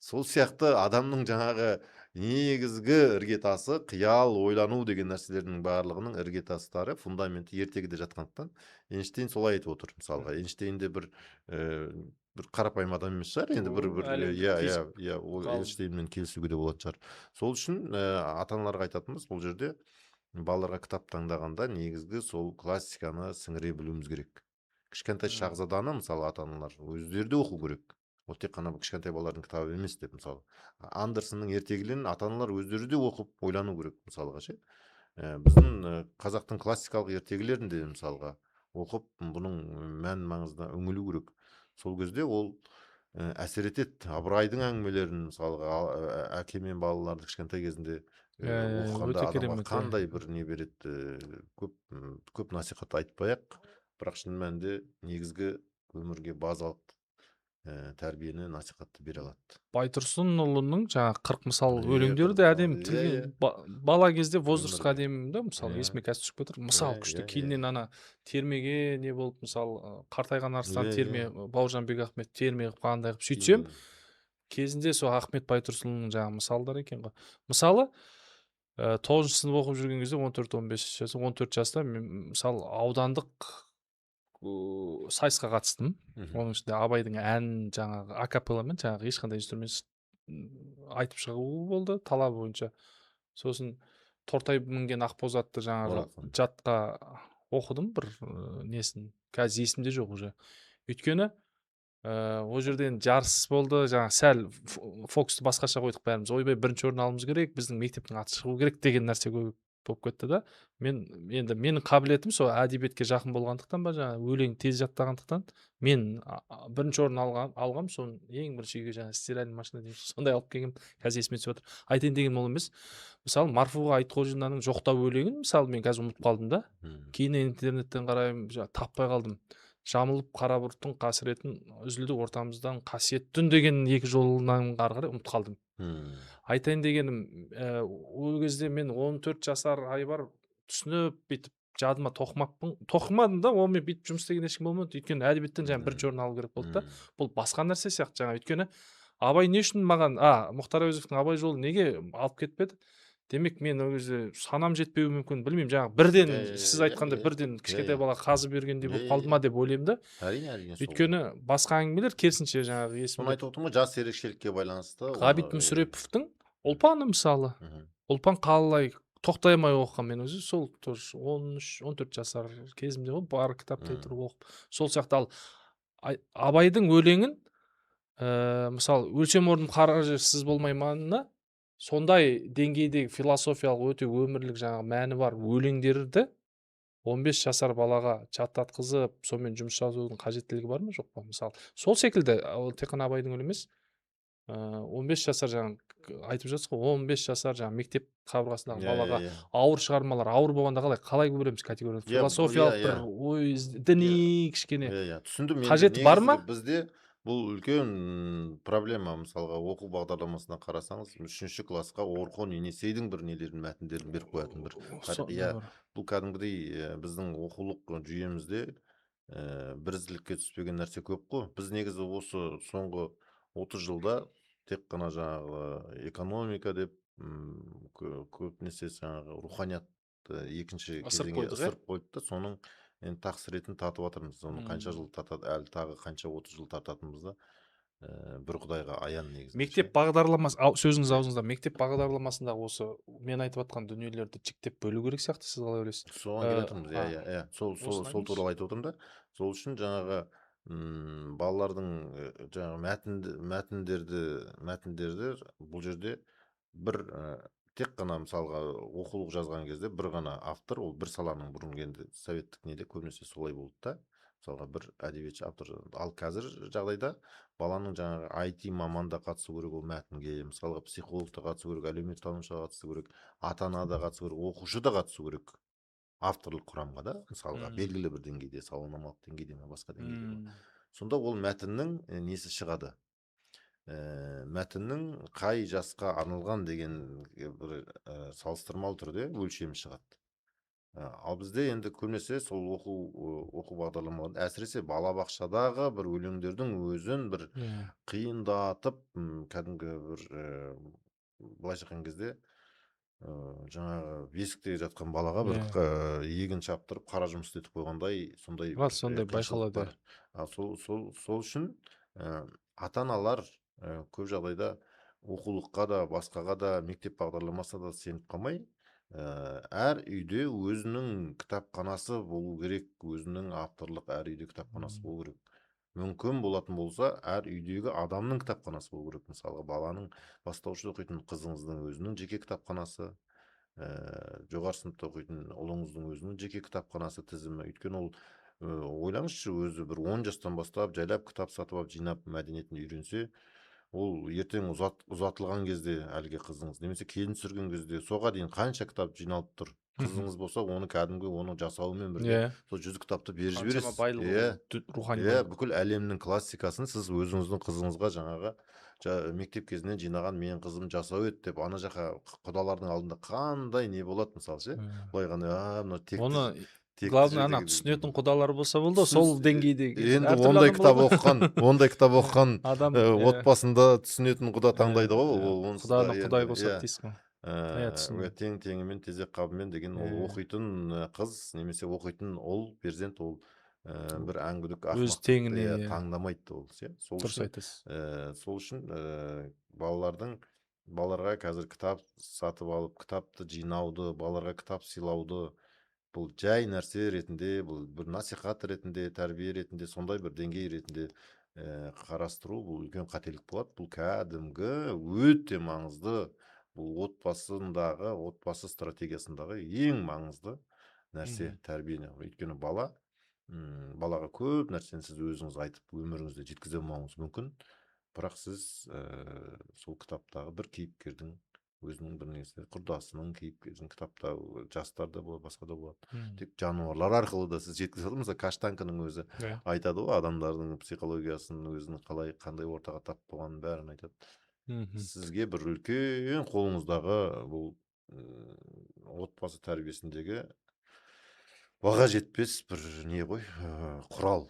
B: Сол сияқты адамның жаңағы негізгі іргетасы қиял, ойлану деген нәрселердің барлығының іргетастары, фундаменті ертегіде жатқандықтан Эйнштейн солай айтып отыр. Мысалға, Эйнштейнде бір қарапайым адам емес шығар, енді ол Эйнштейнмен келісуге де болатын шығар. Сол үшін ата-аналарға айтатынымыз, бұл жерде балаларға кітап таңдағанда негізгі сол классиканы сіңіре білуіміз керек. Кішкентай шағзаданы мысалы ата-аналар өздері де оқу керек. Ол тек қана кішкентай балалардың кітабы емес деп, мысалы. Андерсонның ертегілерін ата-аналар өздері де оқып ойлану керек, мысалға ше. Біздің қазақтың классикалық ертегілерін де мысалға оқып, бұның мән маңызына үңілу керек. Сол кезде ол әсер етеді. Абырайдың әңгімелерін мысалға әке мен балаларды кішкентай кезінде оқығанда адамға қандай бір не береді, көп насихат айтпай-ақ, бірақ шын мәнінде негізгі өмірге базалық тәрбиені, насихатты бере алады.
A: Байтұрсынұлының жаңағы 40 мысал өлеңдері де әдемі тілге бала кезде возрастқа әдемі да, мысалы есіме қазір түсіп кетір. Мысал күшті, кейіннен ана термеге не болып, мысалы қартайған арыстан терме, Бауыржан Бекахмет терме қандай қылып сөйтсем, кезінде сол Ахмет Байтұрсынұлының жаңағы мысалдары екен ғой. Мысалы 9 сынып оқып жүрген кезде 14 жаста мен мысалы аудандық сайысқа қатыстым. Оның ішінде Абайдың әнін жаңағы акапелламен, жаңағы ешқандай инструмент айтып шығу болды, талабы бойынша. Сосын Тортай мінген Ақбоз атты жаңағы жатқа оқыдым бір несін. Қазір есімде жоқ уже. Өйткені ол жерден жарыс болды, жаңағы сәл фокусты басқаша қойдық бәріміз. Ойбай, бірінші орын алуымыз керек, біздің мектептің аты шығу керек деген нәрсе көп болып кетті да. Енді менің қабілетім сол әдебиетке жақын болғандықтан ба, жаңағы өлең тез жаттағандықтан, мен бірінші орын алғам, соны ең бірінші үйге жаңағы стиральный машина дейміз, сондай алып келгем, қазір есіме түсіп отыр. Айтайын деген ол емес. Мысалы, Марфуға Айтқожинаның Жоқтау өлеңін, мысалы, мен қазір ұмытып қалдым да. Кейін интернеттен қараймын, таппай қалдым. Жамылып қара бұрттың қасіретін, үзілді ортамыздан қасиет түн деген екі жолынан қарай ұмытып қалдым. Айтайын дегенім, ол кезде мен 14 жасар Айбар түсініп, бүйтіп жадыма тоқымадым да, онымен бүйтіп жұмыс істеген ешкім болмады. Өйткені әдебиеттен жаңағы бірінші орын алу керек болды да. Бұл басқа нәрсе сияқты жаңа. Өйткені Абай не үшін маған, Мұхтар Әуезовтің Абай жолы неге алып кетпеді? Демек, мен ол кезде санам жетпеуі мүмкін, білмеймін, жаңағы бірден сіз айтқанда бірден кішкентай бала қазы бергендей болып қалды ма деп ойлаймын да.
B: Әрине.
A: Өйткені басқа әңгімелер керісінше жаңағы
B: есімде. Соны айтып отырмын ғой, жас ерекшелікке байланысты.
A: Ғабит Мүсіреповтің Ұлпаны мысалы. Ұлпан қалай тоқтай алмай оқыған, мен өзі сол 13-14 жасар кезімде ғой, бар кітаптай тұрып оқып. Сол сияқты. Ал Абайдың өлеңін мысалы өлшем орным қара жер сіз болмайманына сондай деңгейдегі философиялық өте өмірлік жаңағы мәні бар өлеңдерді 15 жасар балага чаттаткызып, сонымен жұмыс жасаудың қажеттілігі бар ма, жоқ па? Мысалы, сол секілді ол тек қана Абайдың өлеңі емес, 15 жасар айтып жатсыз ғой, 15 жасар мектеп қабырғасындағы
B: Иә, иә,
A: балаға
B: иә.
A: ауыр шығармалар, ауыр болғанда қалай көреміз категорияны?
B: Иә, иә,
A: Философиялық
B: иә.
A: бір ой,
B: Иә,
A: діни кішкене
B: иә, түсіндім. Енді
A: қажеті бар ма?
B: негізгі бізде бұл үлкен проблема. Мысалға оқу бағдарламасына қарасаңыз, 3-ші классқа Орхон Енесейдің бір нелерін, мәтіндерін беріп қоятын бір
A: Сондай
B: иә,
A: бір.
B: бұл кәдімгідей біздің оқулық жүйемізде бірізділікке түспеген нәрсе көп қой. Біз негізі осы соңғы 30 жылда тек қана жаңағы экономика деп көбінесе жаңағы руханият екінші
A: Ысырып
B: кезеңге
A: қойдық,
B: ысырып қойды да, соның енді тақсіретін татып жатырмыз. Соны қанша жыл
A: Мгм.
B: татады, әлі тағы қанша 30 жыл тартатынымызда бір құдайға аян негізінде ше.
A: Мектеп бағдарламасы, сөзіңіз аузыңызда, мектеп бағдарламасындағы осы мен айтып жатқан дүниелерді жіктеп бөлу керек сияқты, сіз қалай ойлайсыз?
B: Соған келе жатырмыз. Иә, иә, иә.
A: Осыны
B: Сол
A: айтыңызшы.
B: туралы айтып отырмын да. Сол үшін жаңағы балалардың жаңағы мәтіндерді бұл жерде бір тек қана мысалға оқулық жазған кезде бір ғана автор, ол бір саланың, бұрын енді советтік неде көбінесе солай болды да. Мысалға бір әдебиетші автор. Ал қазір жағдайда баланың жаңағы IT маман да қатысу керек ол мәтінге, мысалға психолог та қатысу керек, әлеуметтанушы да қатысу керек, ата-ана да қатысу керек, оқушы да қатысу керек авторлық құрамға да, мысалға белгілі бір деңгейде, сауалнамалық деңгейде ме, басқа деңгейде ме. Сонда ол мәтіннің несі шығады. Мәтіннің қай жасқа арналған деген бір салыстырмалы түрде өлшемі шығады. Ал бізде енді көбінесе сол оқу бағдарламаларында, әсіресе балабақшадағы бір өлеңдердің өзін бір
A: Иә.
B: қиындатып, кәдімгі бір былайша айтқан кезде жаңағы бесікте жатқан балаға бір
A: Иә.
B: егін шаптырып қара жұмыс істетіп қойғандай, сондай
A: Рас,
B: бір
A: сондай
B: қиыншылық
A: байқалады.
B: бар. Сол үшін ата-аналар көп жағдайда оқулыққа да, басқаға да, мектеп бағдарламасына да сеніп қалмай, әр үйде өзінің кітапханасы болу керек, өзінің авторлық әр үйде кітапханасы болу керек. Мүмкін болатын болса, әр үйдегі адамның кітапханасы болу керек. Мысалы, баланың бастаушыда оқитын қызыңыздың өзінің жеке кітапханасы, жоғары сыныпта оқитын ұлыңыздың өзінің жеке кітапханасы тізімі. Өйткені ол ойлаңызшы, өзі бір 10 жастан бастап жайлап кітап сатып алып жинап мәдениетін үйренсе, ол ертең ұзатылған кезде әлгі қызыңыз, немесе келін түсірген кезде соға дейін қанша кітап жиналып тұр. Қызыңыз болса, оны кәдімгі оның жасауымен бірге
A: Иә.
B: сол 100 кітапты беріп
A: Қаншама
B: жібересіз.
A: байлығы
B: Иә,
A: ол, рухани
B: иә,
A: байлық.
B: бүкіл әлемнің классикасын сіз өзіңіздің қызыңызға жаңағы мектеп кезінен жинаған менің қызым жасау еді деп ана жаққа құдалардың алдында қандай не болады, мысалы ше. Былай ғана мынау
A: Оны
B: текті
A: главное ана түсінетін құдалар болса болды, сол деңгейдегі
B: енді
A: әртүрлі
B: ондай
A: адам
B: кітап
A: болады.
B: оқыған, ондай кітап оқыған
A: Адам,
B: отбасында түсінетін құда таңдайды ғой, ол онсыз да
A: құданы құдай
B: енді
A: қосады дейсіз ғой. Иә, түсіндім.
B: тең теңімен тезек қабымен деген ол оқитын қыз немесе оқитын ұл перзент, ол бір әңгүдік
A: Өз
B: ақымақтықты
A: теңіне, иә,
B: таңдамайды ол ше.
A: дұрыс айтасыз.
B: Сол үшін балаларға қазір кітап сатып алып, кітапты жинауды, балаларға кітап сыйлауды бұл жай нәрсе ретінде, бұл бір насихат ретінде, тәрбие ретінде, сондай бір деңгей ретінде қарастыру бұл үлкен қателік болады. Бұл кәдімгі өте маңызды, бұл отбасы стратегиясындағы ең маңызды нәрсе тәрбиені. Өйткені балаға көп нәрсені сіз өзіңіз айтып өміріңізде жеткізе алмауыңыз мүмкін, бірақ сіз сол кітаптағы бір кейіпкердің өзінің бір несі, құрдасының кейіпкердің, кітапта жастар да болады, басқа да болады. Тек жануарлар арқылы да сіз жеткізе аласыз. Мысалы, Каштанканың өзі айтады ғой, адамдардың психологиясын, өзінің қандай ортаға тап болғанын бәрін айтады. Сізге бір үлкен қолыңыздағы бұл отбасы тәрбиесіндегі баға жетпес бір не ғой, құрал.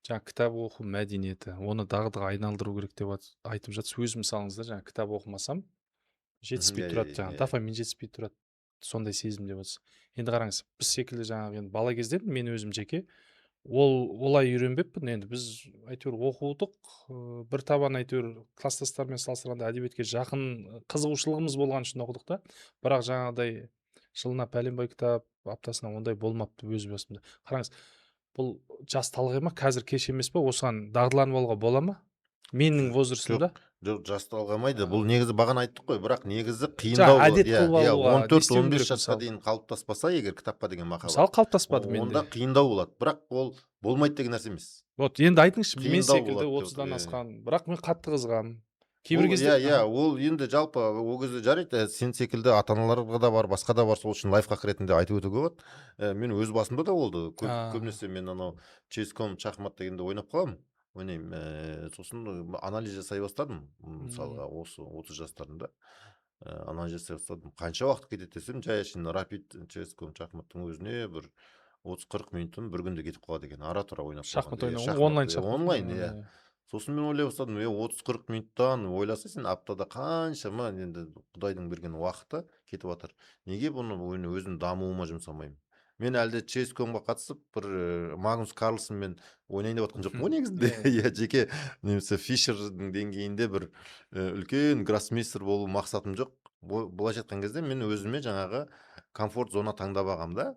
A: Кітап оқу мәдениеті, оны дағдыға айналдыру керек деп айтып жатсыз. Өз мысалыңызда кітап оқымасам жетіспей тұрады, дофамин жетіспей тұрады, сондай сезім деп отырсыз. Енді қараңыз, біз секілді енді бала кезден мен өзім жеке олай үйренбеппін. Енді біз әйтеуір оқудық, бір табан әйтеуір класстастармен салыстырғанда әдебиетке жақын қызығушылығымыз болған үшін оқыдық та. Бірақ жаңағыдай жылына пәленбай кітап, аптасына ондай болмапты өз басымда. Қараңыз, бұл жас талғай ма, қазір кеш емес па, осыған дағдыланып алуға бола ма? менің возрастымда.
B: Жоқ, жасталғамайды. Бұл негізі бағана айттық қой, бірақ негізі
A: Жаңа
B: қиындау.
A: әдет қылып алуға не істеуім
B: 14-15
A: керек
B: жасқа
A: мысалы?
B: дейін қалыптаспаса егер кітапқа деген
A: Мысалы
B: махаббат,
A: қалыптаспады
B: онда
A: менде.
B: қиындау болады. Бірақ ол болмайды деген нәрсе емес.
A: Вот енді айтыңызшы, мен
B: Қиындау
A: секілді
B: болады деп
A: 30-дан
B: отыр,
A: асқан, бірақ мен қатты қызығамын. Кейбір
B: Ол
A: кезде
B: ол енді жалпы ол кезде жарайды, сен секілді ата-аналарға да бар, басқа да бар, сол үшін лайфхак ретінде айтып өтуге болады. Мен өз басымда да болды. Көбінесе мен анау ческом шахмат дегенде ойнап қаламын. Ойнаймын. Сосын анализ жасай бастадым. Мысалға осы 30 жастарында анализ жасай бастадым. Қанша уақыт кетеді десем, жай әшейін рапид ческом шахматтың өзіне бір 30-40 минутын бір күнде кетіп қалады екен. Ара-тұра ойнап
A: шахмат
B: қалғанда.
A: ойнау, онлайн шахмат.
B: Онлайн, иә. Сосын мен ойлай бастадым, 30-40 минуттан ойласа сен аптада қаншама енді Құдайдың берген уақыты кетіп жатыр. Неге бұны өзім дамуыма жұмсамаймын? Мен әлде ческомға қатысып бір Магнус Карлсонмен ойнайын деп жатқан жоқпын ғой негізінде. Иә, жеке немесе Фишердің деңгейінде бір үлкен гроссмейстер болу мақсатым жоқ. Былайша айтқан кезде мен өзіме жаңағы комфорт зона таңдап алғам да.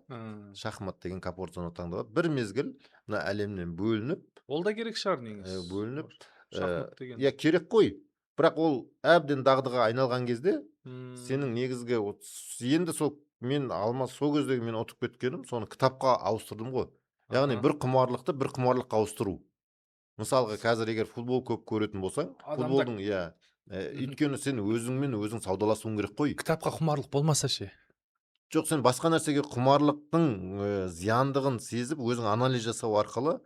B: Шахмат деген комфорт зона таңдап алып, бір мезгіл мына әлемнен бөлініп,
A: Ол да керек шығар негізі.
B: бөлініп,
A: шахмат деген.
B: иә керек қой. Бірақ ол әбден дағдыға айналған кезде сенің негізгі енді сол мен сол кездегі мен ұтып кеткенім, соны кітапқа ауыстырдым ғой. Яғни бір құмарлықты бір құмарлыққа ауыстыру. Мысалға қазір егер футбол көп көретін болсаң, футболдың өйткені сен өзіңмен өзің саудаласуың керек қой.
A: Кітапқа құмарлық болмаса ше?
B: Жоқ, сен басқа нәрсеге құмарлықтың зияндығын сезіп, өзің анализ жасау арқылы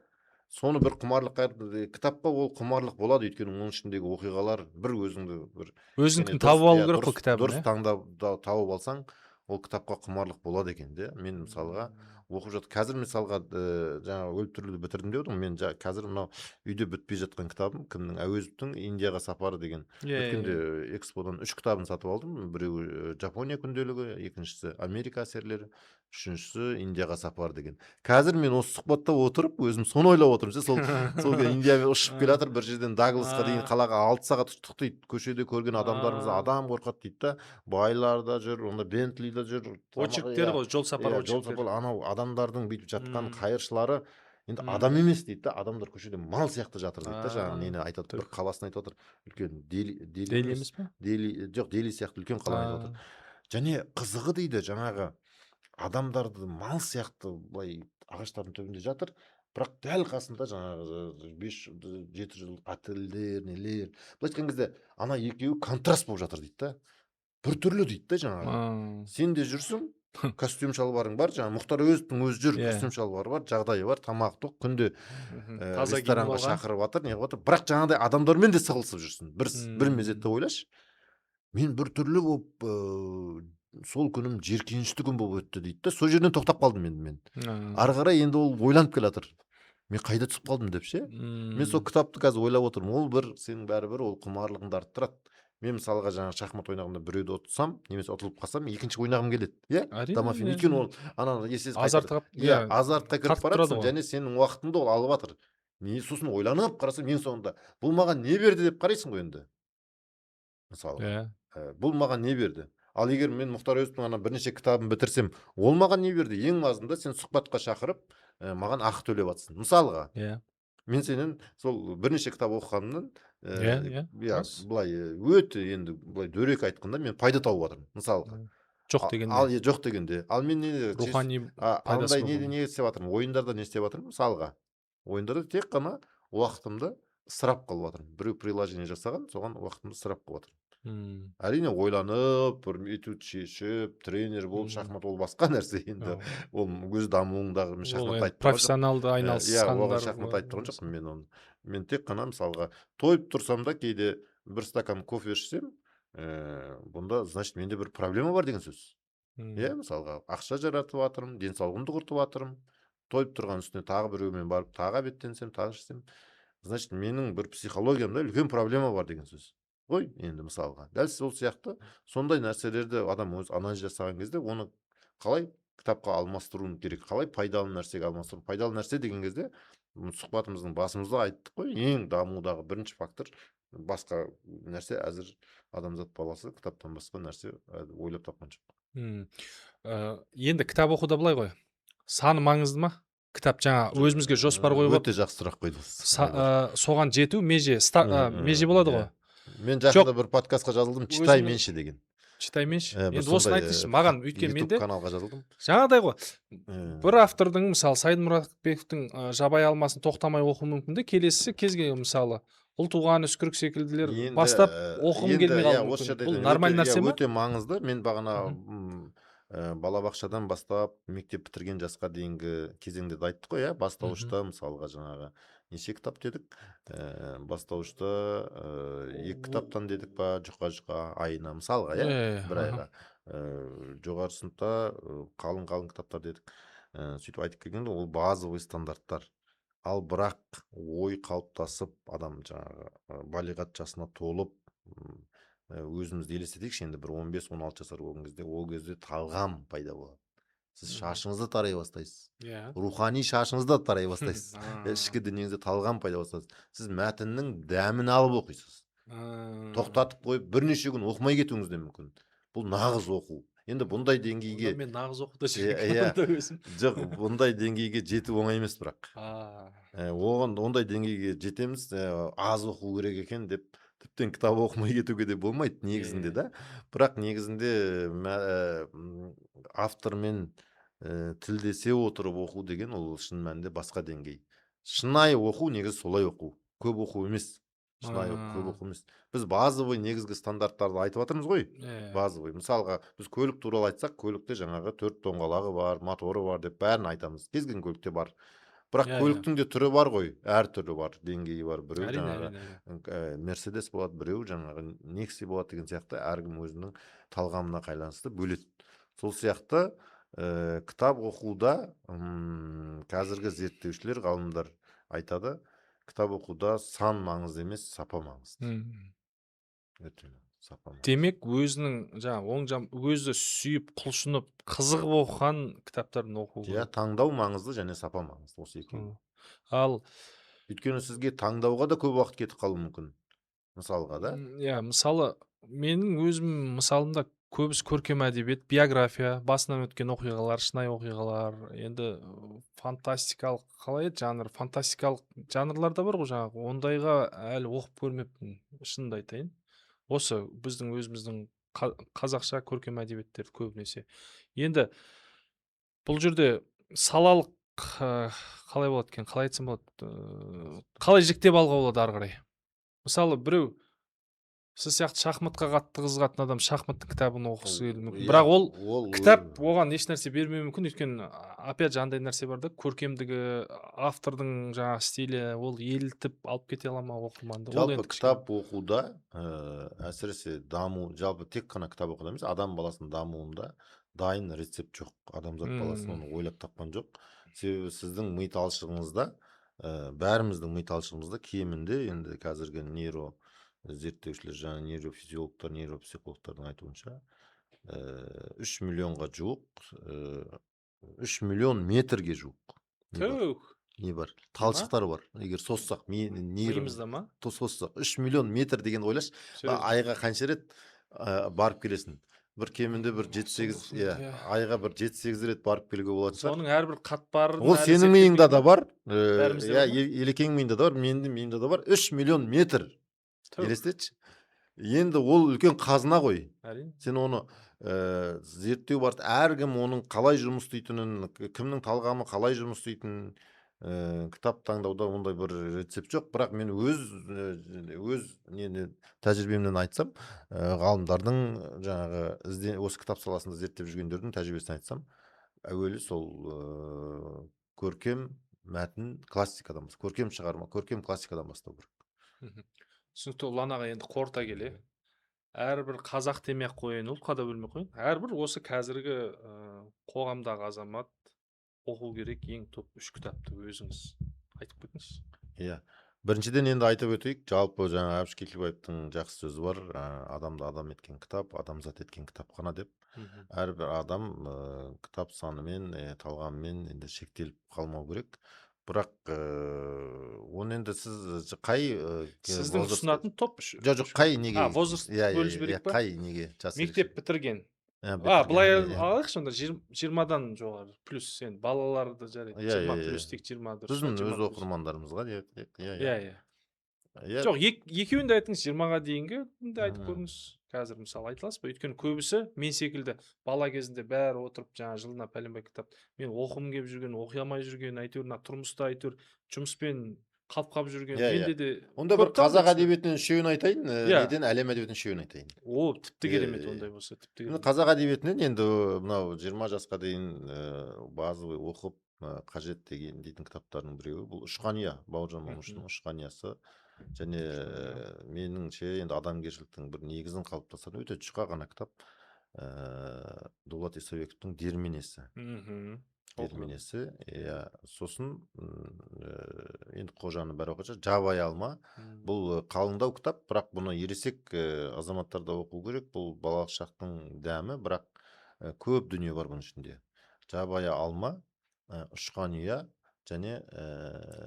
B: соны бір құмарлыққа, кітапқа ол құмарлық болады, өйткені оның ішіндегі оқиғалар бір өзіңді бір
A: Өзіңдікін тауып алу керек қой кітабын.
B: дұрыс тауып алсаң, ол кітапқа құмарлық болады екен де. Мен мысалға оқып жатыр. Қазір мысалға жаңа өліп тірілуді бітірдім деп отырмын. Мен қазір мынау үйде бітпей жатқан кітабым, кімнің, Әуезовтің Индияға сапары деген. Өткенде эксподан 3 кітабын сатып алдым. Біреуі Жапония күнделігі, екіншісі Америка әсерлері, үшіншісі Индияға сапар деген. Қазір мен осы сұхбатта отырып, өзім соны ойлап отырмын. Сол Индиямен ұшып келе жатыр, бір жерден Дагласқа дейін қалаға 6 сағат ұштық дейді. Көшеде көрген адамдарымызды адам қорқады дейді да. Байлар да жүр, онда Бентли да жүр.
A: Очерктер ғой, жол сапар очерктер.
B: Анау адамдардың бүйтіп жатқан қайыршылары енді адам емес дейді да. Адамдар көшеде мал сияқты жатыр дейді да. Жаңағы нені айтады, бір қаласын айтып отыр. Үлкен Дели
A: емес пе?
B: Жоқ, Дели сияқты үлкен қаланы айтып отыр. Және қызығы дейді, жаңағы адамдарды мал сияқты былай ағаштардың түбінде жатыр, бірақ дәл қасында жаңағы 500-7 жыл ательдер, нелер. Былай айтқан кезде ана екеуі контраст болып жатыр дейді да. Бір түрлі дейді да жаңағы. Сен де жүрсің, костюм шалбарың бар, жаңағы Мұхтар Әуезовтің өзі жүр, костюм шалбары бар, жағдайы бар, тамақ тоқ, күнде ресторанға шақырып жатыр, не қылып жатыр. Бірақ жаңағыдай адамдармен де сығылысып жүрсің. Бір мезетте ойлашы. Мен бір түрлі болып сол күнім жеркенішті күн болып өтті дейді да. Сол жерден тоқтап қалдым мен. Ары қарай енді ол ойланып келе жатыр. Мен қайда түсіп қалдым деп ше. Мен сол кітапты қазір ойлап отырмын. Ол бір сенің бәрібір ол құмарлығыңды арттырады. Мен мысалға жаңағы шахмат ойнағанда біреуді ұтсам, немесе ұтылып қалсам, екінші ойнағым келеді. Иә? Домофон. Өйткені ол ана азартқа кіріп барасың, және сенің уақытыңды ол алып жатыр. Сосын ойланып қарасам, ең соңында бұл маған не берді деп қарайсың ғой енді. Мысалы. Бұл маған не берді? Ал егер мен Мұхтар Әуезовтың бірнеше кітабын бітірсем, ол маған не берді? Ең азында сен сұхбатқа шақырып, маған ақы төлеп жатсың. Мысалға. Мен сенен сол бірнеше кітап оқығанымнан былай өте енді былай дөрекі айтқанда мен пайда тауып жатырмын. Мысалға.
A: Жоқ дегенде.
B: Ал жоқ дегенде. Ал мен
A: рухани пайдасы
B: бар. Не істеп жатырмын? Ойындарда не істеп жатырмын? Мысалға. Ойындарда тек қана уақытымды ысырап қылып жатырмын. Біреу приложение жасаған, соған уақытымды ысырап қылып жатырмын. Әрине ойланып, бір этюд шешіп, тренер болып шахмат ол басқа нәрсе енді. Ол өз дамуыңдағы шахмат айтып
A: профессионалды айналысқандар.
B: Шахмат айтып тұрған жоқпын мен оны. Мен тек қана мысалға тойып тұрсам да кейде бір стакан кофе ішсем, бұнда значит менде бір проблема бар деген сөз. Иә, мысалға ақша жаратып жатырмын, денсаулығымды құртып жатырмын. Тойып тұрған үстіне тағы біреумен барып тағы обедтенсем, тағы ішсем, значит менің бір психологиямда үлкен проблема бар деген сөз. Ғой енді мысалға. Дәл сол сияқты сондай нәрселерді адам өз анализ жасаған кезде оны қалай кітапқа алмастыруын керек, қалай пайдалы нәрсеге алмастыру. Пайдалы нәрсе деген кезде сұхбатымыздың басымызда айттық қой, ең дамудағы бірінші фактор басқа нәрсе әзір адамзат баласы кітаптан басқа нәрсе ойлап тапқан жоқ.
A: Енді кітап оқуда былай ғой. Саны маңызды ма? кітап жаңа өзімізге жоспар қойып
B: өте жақсы сұрақ қойдыңыз.
A: соған жету меже меже болады ғой.
B: Мен жақында бір подкастқа жазылдым, читай менші деген.
A: Читай менші. Енді осыны айтыңызшы маған, өйткені менде
B: каналға жазылдым.
A: жаңағыдай ғой. Бір автордың, мысалы Сайын Мұратбековтің жабай алмасын тоқтамай оқу мүмкін де, келесі кезге мысалы Ұлтуған, Үскірік секілділер бастап оқығым келмей қалуы мүмкін. Бұл нормаль нәрсе ма?
B: Өте маңызды. Мен бағана балабақшадан бастап мектеп бітірген жасқа дейінгі кезеңде де айттық қой, бастауышта мысалға жаңағы неше кітап дедік, бастауышта 2 кітаптан дедік па, жұқа айына мысалға, бір айға. Жоғары сыныпта қалың кітаптар дедік. Сөйтіп айтып келгенде, ол базовый стандарттар. Ал бірақ ой қалыптасып, адам жаңағы балиғат жасына толып, өзімізді елестетейікші, енді бір 15-16 жасар болған кезде, ол кезде талғам пайда болады. Сіз шашыңызды тарай бастайсыз. Рухани шашыңызды тарай бастайсыз. Ішкі дүниеңізде талғам пайда бастайсыз. Сіз мәтіннің дәмін алып оқисыз. Тоқтатып қойып, бірнеше күн оқымай кетуіңіз де мүмкін. Бұл нағыз оқу. Енді бұндай деңгейге
A: мен нағыз оқуда жүрген.
B: Жоқ, бұндай деңгейге жету оңай емес бірақ. Ондай деңгейге жетеміз, аз оқу керек екен деп тіптен кітап оқымай кетуге де болмайды негізінде да. Бірақ негізінде автормен тілдесе отырып оқу деген ол шын мәнінде басқа деңгей. Шынайы оқу негізі солай оқу. Көп оқу емес. Шынайы көп оқу емес. Біз базовый негізгі стандарттарды айтып жатырмыз ғой. Базовый. Мысалға, біз көлік туралы айтсақ, көлікте жаңағы 4 доңғалағы бар, моторы бар деп бәрін айтамыз. Кез келген көлікте бар. Бірақ көліктің де түрі бар ғой, әр түрі бар, деңгейі бар. Біреу жаңағы Мерседес болады, біреу жаңағы Некси болады деген сияқты, әркім өзінің талғамына байланысты бөледі. Сол сияқты кітап оқуда қазіргі зерттеушілер, ғалымдар айтады, кітап оқуда сан маңызды емес, сапа маңызды.
A: Демек, өзінің өзі сүйіп, құлшынып, қызығып оқыған кітаптарын оқу.
B: Таңдау маңызды және сапа маңызды, осы екеуі.
A: Ал
B: өйткені сізге таңдауға да көп уақыт кетіп қалуы мүмкін. Мысалға да.
A: Мысалы, менің өзім мысалымда көбісі көркем әдебиет, биография, басынан өткен оқиғалар, шынайы оқиғалар, енді фантастикалық, қалай еді жанр, фантастикалық жанрлар да бар ғой жаңағы, ондайға әлі оқып көрмеппін, шынымды айтайын. Осы біздің өзіміздің қазақша көркем әдебиеттер көбінесе. Енді бұл жерде салалық қалай болады екен, қалай айтсам болады, қалай жіктеп алға болады ары қарай. Мысалы, біреу сіз сияқты шахматқа қатты қызығатын адам шахматтың кітабын оқысы келуі мүмкін. Бірақ ол кітап оған еш нәрсе бермеуі мүмкін, өйткені опять андай нәрсе бар да, көркемдігі, автордың жаңағы стилі, ол елітіп алып кете ала ма оқырманды.
B: Жалпы кітап оқуда әсіресе даму, жалпы тек қана кітап оқуда емес, адам баласының дамуында дайын рецепт жоқ. Адамзат баласы оны ойлап тапқан жоқ. Себебі сіздің ми талшығыңызда, бәріміздің ми талшығымызда кемінде, енді қазіргі зерттеушілер, жаңа нейрофизиологтар, нейропсихологтардың айтуынша 3 миллионға жуық, 3 миллион метрге жуық не бар, талшықтар бар. Егер соссақ,
A: миымызда ма?
B: Соссақ, 3 миллион метр деген ойлашы, айға қанша рет барып келесің. Бір кемінде бір 7-8, айға бір 7-8 рет барып келуге болады.
A: Соның әрбір қатпарын
B: ол сенің миыңда да бар, елекең миында да бар, менің миымда да бар. 3 миллион метр. Елестетші. Енді ол үлкен қазына ғой. Сен оны зерттеу бар, әркім оның қалай жұмыс істейтінін, кімнің талғамы қалай жұмыс істейтінін, кітап таңдауда ондай бір рецепт жоқ. Бірақ мен өз тәжірибемнен айтсам, ғалымдардың жаңағы осы кітап саласында зерттеп жүргендердің тәжірибесін айтсам, әуелі сол көркем мәтін классикадан бастау, көркем шығарма, көркем классикадан бастау керек.
A: Түсінікті. Ұлан аға, енді қорыта келе, әрбір қазақ демей ақ қояйын, ұлтқа да бөлмей қояйын, әрбір осы қазіргі қоғамдағы азамат оқу керек ең топ 3 кітапты өзіңіз айтып кетіңізші.
B: Біріншіден енді айтып өтейік, жалпы жаңа Әбіш Кекілбаевтың жақсы сөзі бар, адамды адам еткен кітап, адамзат еткен кітапхана деп. Әрбір адам кітап санымен, талғамымен енді шектеліп қалмау керек. Бірақ оны енді сіз қай
A: сіздің ұсынатын топ 3?
B: Жоқ, қай неге?
A: Возраст бөліп жіберейік па?
B: Қай неге?
A: Мектеп бітірген Былай алайықшы онда 20-дан жоғары плюс енді балаларды жарайды 20 плюс тек 20 дұрыс.
B: Біздің өз оқырмандарымызға
A: иә. Жоқ, екеуін де айтыңыз, 20-ға дейінгі де айтып көріңіз. Қазір мысалы айта аласыз ба? Өйткені көбісі мен секілді бала кезінде бәрі отырып жаңа жылына пәленбай кітап мен оқығым келіп жүрген, оқи алмай жүрген, әйтеуір тұрмыста әйтеуір жұмыспен қалып жүрген. Менде де
B: онда бір қазақ әдебиетінен үшеуін айтайын, неден әлем әдебиетінен үшеуін айтайын.
A: Тіпті керемет ондай болса, тіпті керемет.
B: Қазақ әдебиетінен енді мынау 20 жасқа дейін базовый оқып қажет деген дейтін кітаптардың біреуі бұл Ұшқания, Бауыржан Момышұлының Ұшқаниясы. Және меніңше енді адамгершіліктің бір негізін қалыптастырған өте жұқа ғана кітап Дулат Исабековтың Дерменесі. Дерменесі, сосын енді қожаны бәрі оқыса Жабайы алма. Бұл қалыңдау кітап, бірақ бұны ересек азаматтарда оқу керек. Бұл балалық шақтың дәмі, бірақ көп дүние бар бұның ішінде. Жабайы алма, Ұшқания және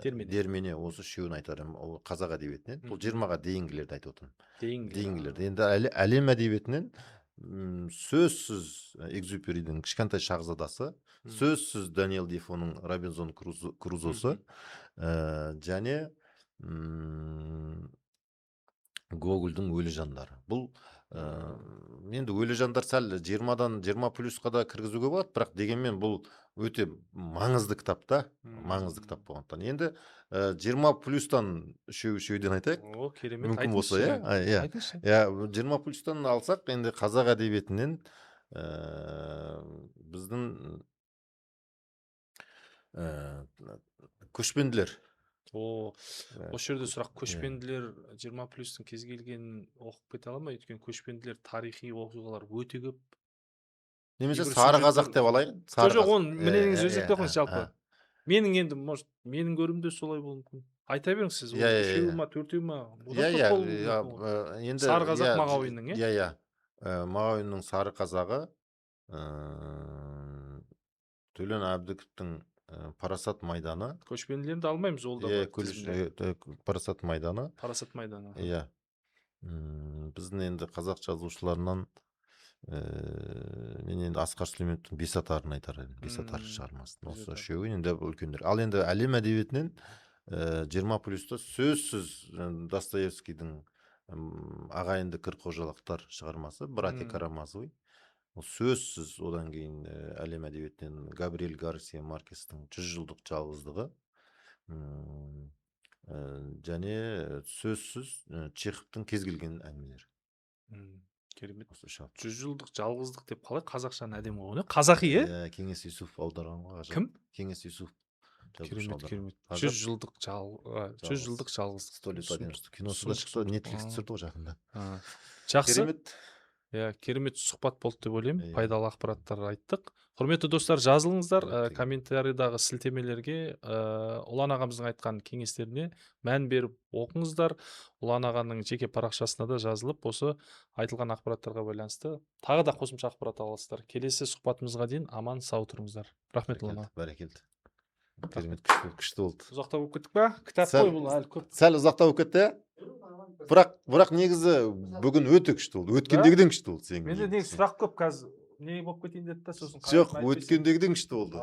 B: Дермене, осы үшеуін айтарым. Ол қазақ әдебиетінен. Бұл 20-ға дейінгілерді айтып отырмын. Дейінгілерді. Енді әлем әдебиетінен сөзсіз Экзюперидің Кішкентай шахзадасы, сөзсіз Даниэл Дефоның Робинзон Крузосы, және Гогольдің Өлі жандары. Бұл енді өлі жандар сәл 20-дан 20 плюсқа да кіргізуге болады, бірақ дегенмен бұл өте маңызды кітап та, маңызды кітап болғандықтан. Енді 20 плюстан үшеуден айтайық. Мүмкін болса, 20 плюстан алсақ, енді қазақ әдебиетінен біздің көшпенділер.
A: Осы жерде сұрақ, көшпенділер 20 плюстың кез келгенін оқып кете ала ма? Өйткені көшпенділер тарихи оқиғалар өте көп.
B: Немесе сары қазақ деп алайын.
A: Жоқ, оны мінеңіз өзек тоқыңыз жалпы. Менің енді, может, менің көрімде солай болуы мүмкін. Айта беріңіз сіз, үшеу ма, төртеу ма? Сары қазақ Мағауиннің,
B: Мағауиннің сары қазағы, Төлен Әбдіковтің Парасат майданы.
A: Көшпенділерді алмаймыз, ол да
B: Парасат майданы.
A: Парасат майданы.
B: Біздің енді қазақ жазушыларынан мен енді Асқар Сүлейменовтің Бесатарын айтар едім. Бесатар шығармасын. Осы үшеуі енді үлкендер. Ал енді әлем әдебиетінен 20 плюста сөзсіз Достоевскийдің Ағайынды Кірқожалықтар шығармасы, Братья Карамазовы. Сөзсіз, одан кейін әлем әдебиетінен Габриэль Гарсия Маркестің 100 жылдық жалғыздығы, және сөзсіз Чеховтың кез келген әңгімелері.
A: Керемет. 100 жылдық жалғыздық деп қалай қазақшаны әдемі ғой? Қазақи,
B: Кеңес Юсуф аударғанға.
A: Кім?
B: Кеңес Юсуф.
A: Керемет. 100 жылдық жалғыздық.
B: 100 лет одиночества. Киносы да шықты, Netflix түсірді ғой жақында.
A: Жақсы. Керемет сұхбат болды деп ойлаймын. Пайдалы ақпараттар айттық. Құрметті достар, жазылыңыздар комментарийдағы сілтемелерге, Ұлан ағамыздың айтқан кеңестеріне мән беріп оқыңыздар. Ұлан ағаның жеке парақшасына да жазылып, осы айтылған ақпараттарға байланысты тағы да қосымша ақпарат аласыздар. Келесі сұхбатымызға дейін аман сау тұрыңыздар. Рахмет Ұлан аға.
B: Бәрекелді. Керемет, күшті болды.
A: Ұзақтау болып кеттік па? Кітап қой бұл әлі көп.
B: Сәл ұзақтау болып кетті, бірақ негізі бүгін өте күшті болды. Өткендегіден күшті болды.
A: Менде сұрақ көп қазір. Не болып кетейін деді да, сосын
B: жоқ, өткендегіден күшті болды.